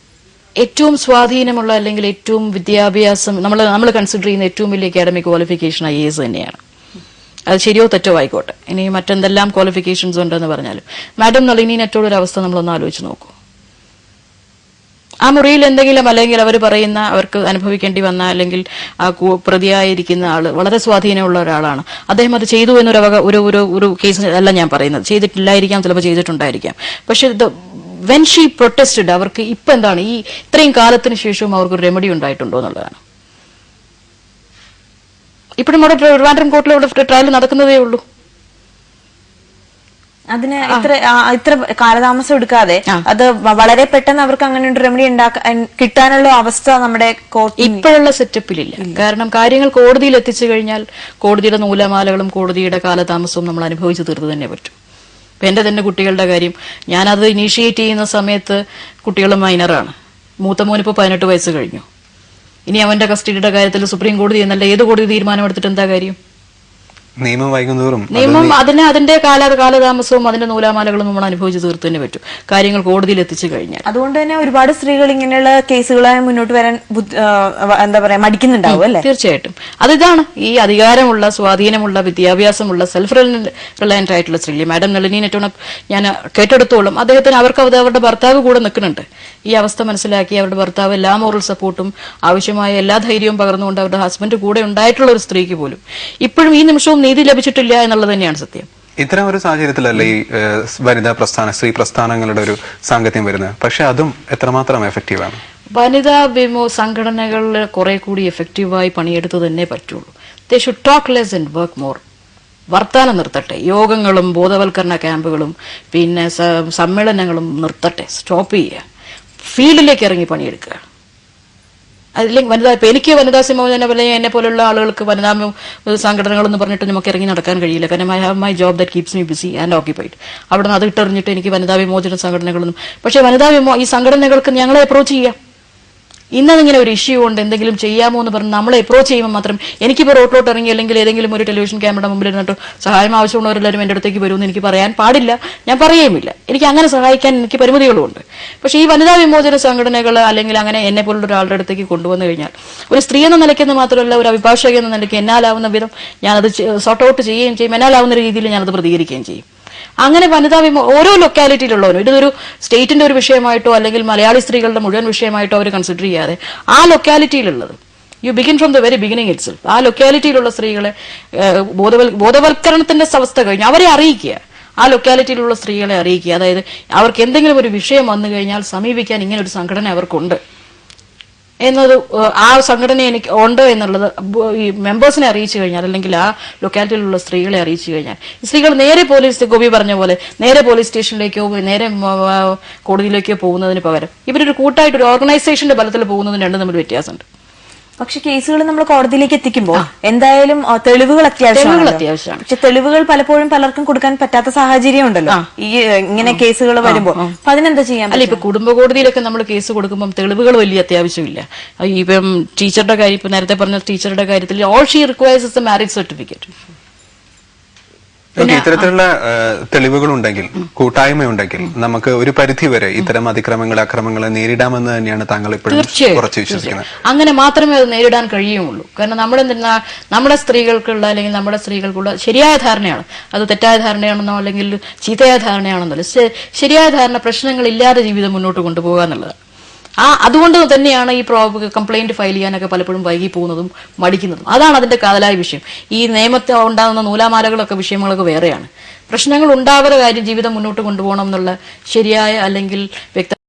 ഏറ്റവും സ്വാധീനമുള്ള അല്ലെങ്കിൽ ഏറ്റവും വിദ്യാഭ്യാസം നമ്മൾ കൺസിഡർ ചെയ്യുന്ന ഏറ്റവും വലിയ അക്കാഡമിക് ക്വാളിഫിക്കേഷൻ IAS തന്നെയാണ്. അത് ശരിയോ തെറ്റോ ആയിക്കോട്ടെ. ഇനി മറ്റെന്തെല്ലാം ക്വാളിഫിക്കേഷൻസ് ഉണ്ടെന്ന് പറഞ്ഞാലും മാഡം നളിനിനെറ്റോടൊരു അവസ്ഥ നമ്മളൊന്ന് ആലോചിച്ച് നോക്കൂ. ആ മുറിയിൽ എന്തെങ്കിലും അല്ലെങ്കിൽ അവർ പറയുന്ന അവർക്ക് അനുഭവിക്കേണ്ടി വന്ന അല്ലെങ്കിൽ ആ പ്രതിയായിരിക്കുന്ന ആള് വളരെ സ്വാധീനമുള്ള ഒരാളാണ്, അദ്ദേഹം അത് ചെയ്തു എന്നൊരു കേസ് അല്ല ഞാൻ പറയുന്നത്, ചെയ്തിട്ടില്ലായിരിക്കാം, ചിലപ്പോൾ ചെയ്തിട്ടുണ്ടായിരിക്കാം. പക്ഷെ വെൻ ഷീ പ്രൊട്ടസ്റ്റഡ് അവർക്ക് ഇപ്പൊ എന്താണ് ഈ ഇത്രയും കാലത്തിന് ശേഷവും അവർക്കൊരു റെമഡി ഉണ്ടായിട്ടുണ്ടോ എന്നുള്ളതാണ്. ഇപ്പോഴും അവിടെ ട്രിവാൻഡ്രം കോർട്ടിൽ ഇവിടെ ട്രയൽ നടക്കുന്നതേ ഉള്ളൂ. അതിന് ഇത്ര കാലതാമസം എടുക്കാതെ അത് വളരെ പെട്ടെന്ന് അവർക്ക് അങ്ങനെ ഒരു റെമഡി കിട്ടാനുള്ള അവസ്ഥ നമ്മുടെ ഇപ്പോഴുള്ള സെറ്റപ്പിലില്ല. കാരണം കാര്യങ്ങൾ കോടതിയിൽ എത്തിച്ചു കഴിഞ്ഞാൽ കോടതിയുടെ നൂലമാലകളും കോടതിയുടെ കാലതാമസവും നമ്മൾ അനുഭവിച്ചു തീർത്ത് തന്നെ പറ്റും. ഇപ്പൊ എന്റെ തന്നെ കുട്ടികളുടെ കാര്യം, ഞാനത് ഇനീഷ്യേറ്റ് ചെയ്യുന്ന സമയത്ത് കുട്ടികൾ മൈനറാണ്. മൂത്ത മോനിപ്പോ 18 വയസ്സ് കഴിഞ്ഞു. ഇനി അവന്റെ കസ്റ്റഡിയുടെ കാര്യത്തിൽ സുപ്രീം കോടതി എന്നല്ല ഏത് കോടതി തീരുമാനമെടുത്തിട്ട് എന്താ കാര്യം? നിയമം വൈകുന്നതോറും അതിന്റെ കാലതാമസവും അതിന്റെ നൂലാമാലകളും നമ്മൾ അനുഭവിച്ച് തീർത്ത് തന്നെ പറ്റും കാര്യങ്ങൾ കോടതിയിൽ എത്തിച്ചു കഴിഞ്ഞാൽ. അതുകൊണ്ട് തന്നെ ഒരുപാട് സ്ത്രീകൾ ഇങ്ങനെയുള്ള കേസുകളായി മുന്നോട്ട് വരാൻ എന്താ പറയാ മടിക്കുന്നുണ്ടാവും അല്ലേ? തീർച്ചയായിട്ടും. അതിതാണ് ഈ അധികാരമുള്ള, സ്വാധീനമുള്ള, വിദ്യാഭ്യാസമുള്ള, സെൽഫ് റിലയന്റ് ആയിട്ടുള്ള സ്ത്രീ. മാഡം നളിനിനെറ്റോണം ഞാൻ കേട്ടെടുത്തോളം അദ്ദേഹത്തിന് അവരുടെ ഭർത്താവ് കൂടെ നിൽക്കുന്നുണ്ട്. ഈ അവസ്ഥ മനസ്സിലാക്കി അവരുടെ ഭർത്താവ് എല്ലാ മോറൽ സപ്പോർട്ടും ആവശ്യമായ എല്ലാ ധൈര്യവും പകർന്നുകൊണ്ട് അവരുടെ ഹസ്ബൻഡ് കൂടെ ഉണ്ടായിട്ടുള്ള ഒരു സ്ത്രീക്ക് പോലും ഇപ്പോഴും ഈ നിമിഷവും നീതി ലഭിച്ചിട്ടില്ല എന്നുള്ളത് തന്നെയാണ് സത്യം. ഇത്തരം ഒരു സാഹചര്യത്തിലല്ലേ ഈ വനിതാ സ്ത്രീ പ്രസ്ഥാനങ്ങളുടെ ഒരു സാങ്കത്യം വരുന്നത്. പക്ഷെ അതും എത്രമാത്രം എഫക്റ്റീവാണ്? വനിതാ സംഘടനകളിൽ കുറെ കൂടി എഫക്റ്റീവായി പണിയെടുത്ത് തന്നെ പറ്റുള്ളൂ. They should talk less and work more. വർത്താനം നിർത്തട്ടെ, യോഗങ്ങളും ബോധവൽക്കരണ ക്യാമ്പുകളും പിന്നെ സമ്മേളനങ്ങളും നിർത്തട്ടെ, സ്റ്റോപ്പ് ചെയ്യുക, ഫീൽഡിലേക്ക് ഇറങ്ങി പണിയെടുക്കുക. അതില്ലെങ്കിൽ എനിക്ക് വനിതാ സിമോചന പോലെ എന്നെ പോലുള്ള ആളുകൾക്ക് വനിതാ സംഘടനകളെന്ന് പറഞ്ഞിട്ട് നമുക്ക് ഇറങ്ങി നടക്കാൻ കഴിയില്ല. കാരണം I have my job that keeps me busy and occupied. അവിടെ നിന്ന് അത് ഇട്ടെറിഞ്ഞിട്ട് എനിക്ക് വനിതാ വിമോചന സംഘടനകളൊന്നും. പക്ഷെ ഈ സംഘടനകൾക്ക് ഞങ്ങളെ അപ്രോച്ച് ചെയ്യാം. ഇന്നതിങ്ങനെ ഒരു ഇഷ്യൂ ഉണ്ട്, എന്തെങ്കിലും ചെയ്യാമോ എന്ന് പറഞ്ഞ് നമ്മളെ അപ്രോച്ച് ചെയ്യുമ്പോൾ മാത്രം എനിക്കിപ്പോൾ റോഡിലോട്ട് ഇറങ്ങി അല്ലെങ്കിൽ ഏതെങ്കിലും ഒരു ടെലിവിഷൻ ക്യാമറയുടെ മുമ്പിൽ ഇരുന്നിട്ട് സഹായം ആവശ്യമുള്ളവരെല്ലാവരും എൻ്റെ അടുത്തേക്ക് വരുമെന്ന് എനിക്ക് പറയാൻ പാടില്ല, ഞാൻ പറയുമില്ല. എനിക്ക് അങ്ങനെ സഹായിക്കാൻ എനിക്ക് പരിമിതികളുമുണ്ട്. പക്ഷേ ഈ വനിതാ വിമോചന സംഘടനകൾ അല്ലെങ്കിൽ അങ്ങനെ എന്നെ പോലുള്ള ഒരാളുടെ അടുത്തേക്ക് കൊണ്ടുവന്നു കഴിഞ്ഞാൽ ഒരു സ്ത്രീ എന്ന നിലയ്ക്കെന്ന് മാത്രമല്ല ഒരു അഭിഭാഷക എന്ന നിലയ്ക്ക് എന്നാലാവുന്ന വിധം ഞാനത് സോർട്ട് ഔട്ട് ചെയ്യുകയും ചെയ്യും, എന്നാലാവുന്ന രീതിയിൽ ഞാനത് പ്രതികരിക്കുകയും ചെയ്യും. അങ്ങനെ വനിതാ ഓരോ ലൊക്കാലിറ്റിയിലുള്ളവരും ഇതൊരു സ്റ്റേറ്റിന്റെ ഒരു വിഷയമായിട്ടോ അല്ലെങ്കിൽ മലയാളി സ്ത്രീകളുടെ മുഴുവൻ വിഷയമായിട്ടോ അവർ കൺസിഡർ ചെയ്യാതെ ആ ലൊക്കാലിറ്റിയിലുള്ളത് you begin from the very beginning itself. ആ ലൊക്കാലിറ്റിയിലുള്ള സ്ത്രീകളെ ബോധവൽക്കരണത്തിന്റെ അവസ്ഥ കഴിഞ്ഞ് അവരെ അറിയിക്കുക, ആ ലൊക്കാലിറ്റിയിലുള്ള സ്ത്രീകളെ അറിയിക്കുക. അതായത് അവർക്ക് എന്തെങ്കിലും ഒരു വിഷയം വന്നു കഴിഞ്ഞാൽ സമീപിക്കാൻ ഇങ്ങനെ ഒരു സംഘടന അവർക്കുണ്ട് എന്നത്, ആ സംഘടന എനിക്ക് ഉണ്ട് എന്നുള്ളത് ഈ മെമ്പേഴ്സിനെ അറിയിച്ചു കഴിഞ്ഞാൽ അല്ലെങ്കിൽ ആ ലൊക്കാലിറ്റിയിലുള്ള സ്ത്രീകളെ അറിയിച്ചു കഴിഞ്ഞാൽ ഈ സ്ത്രീകൾ നേരെ ഗോപി പറഞ്ഞ പോലെ നേരെ പോലീസ് സ്റ്റേഷനിലേക്കോ നേരെ കോടതിയിലേക്കോ പോകുന്നതിന് പകരം ഇവരൊരു കൂട്ടായിട്ടൊരു ഓർഗനൈസേഷന്റെ ബലത്തിൽ പോകുന്നതിന് രണ്ടും തമ്മിൽ വ്യത്യാസമുണ്ട്. പക്ഷെ കേസുകൾ നമ്മൾ കോടതിയിലേക്ക് എത്തിക്കുമ്പോൾ എന്തായാലും തെളിവുകൾ അത്യാവശ്യമാണ്. പക്ഷെ തെളിവുകൾ പലപ്പോഴും പലർക്കും കൊടുക്കാൻ പറ്റാത്ത സാഹചര്യം ഉണ്ടല്ലോ ഈ ഇങ്ങനെ കേസുകൾ വരുമ്പോൾ. അപ്പൊ അതിനെന്താ ചെയ്യാൻ? അല്ല, ഇപ്പൊ കുടുംബ കോടതിയിലൊക്കെ നമ്മൾ കേസ് കൊടുക്കുമ്പോൾ തെളിവുകൾ വലിയ അത്യാവശ്യമില്ല. ഇപ്പം ടീച്ചറുടെ കാര്യം, ഇപ്പൊ നേരത്തെ പറഞ്ഞ ടീച്ചറുടെ കാര്യത്തിൽ all she requires is A marriage certificate. ഇത്തരത്തിലുള്ള തെളിവുകളുണ്ടെങ്കിൽ, കൂട്ടായ്മയുണ്ടെങ്കിൽ നമുക്ക് ഒരു പരിധി വരെ ഇത്തരം അക്രമങ്ങളെ നേരിടാമെന്ന് തന്നെയാണ് താങ്കൾ ഇപ്പോഴും ഉറച്ചു വിശ്വസിക്കുന്നത്. അങ്ങനെ മാത്രമേ അത് നേരിടാൻ കഴിയുള്ളൂ. കാരണം നമ്മുടെ സ്ത്രീകൾക്കുള്ള അല്ലെങ്കിൽ നമ്മുടെ സ്ത്രീകൾക്കുള്ള ശരിയായ ധാരണയാണ്, അത് തെറ്റായ ധാരണയാണെന്നോ അല്ലെങ്കിൽ ചീത്തയായ ധാരണയാണെന്നോ, ശരിയായ ധാരണ പ്രശ്നങ്ങളില്ലാതെ ജീവിതം മുന്നോട്ട് കൊണ്ടുപോകുക എന്നുള്ളതാണ്. അതുകൊണ്ട് തന്നെയാണ് ഈ കംപ്ലൈന്റ് ഫയൽ ചെയ്യാനൊക്കെ പലപ്പോഴും വൈകി പോകുന്നതും മടിക്കുന്നതും. അതാണ് അതിന്റെ കാതലായ വിഷയം. ഈ നിയമത്തിൽ ഉണ്ടാകുന്ന നൂലാമാലകളൊക്കെ വിഷയങ്ങളൊക്കെ വേറെയാണ്. പ്രശ്നങ്ങൾ ഉണ്ടാവാതെ കാര്യം ജീവിതം മുന്നോട്ട് കൊണ്ടുപോകണം എന്നുള്ള ശരിയായ അല്ലെങ്കിൽ വ്യക്ത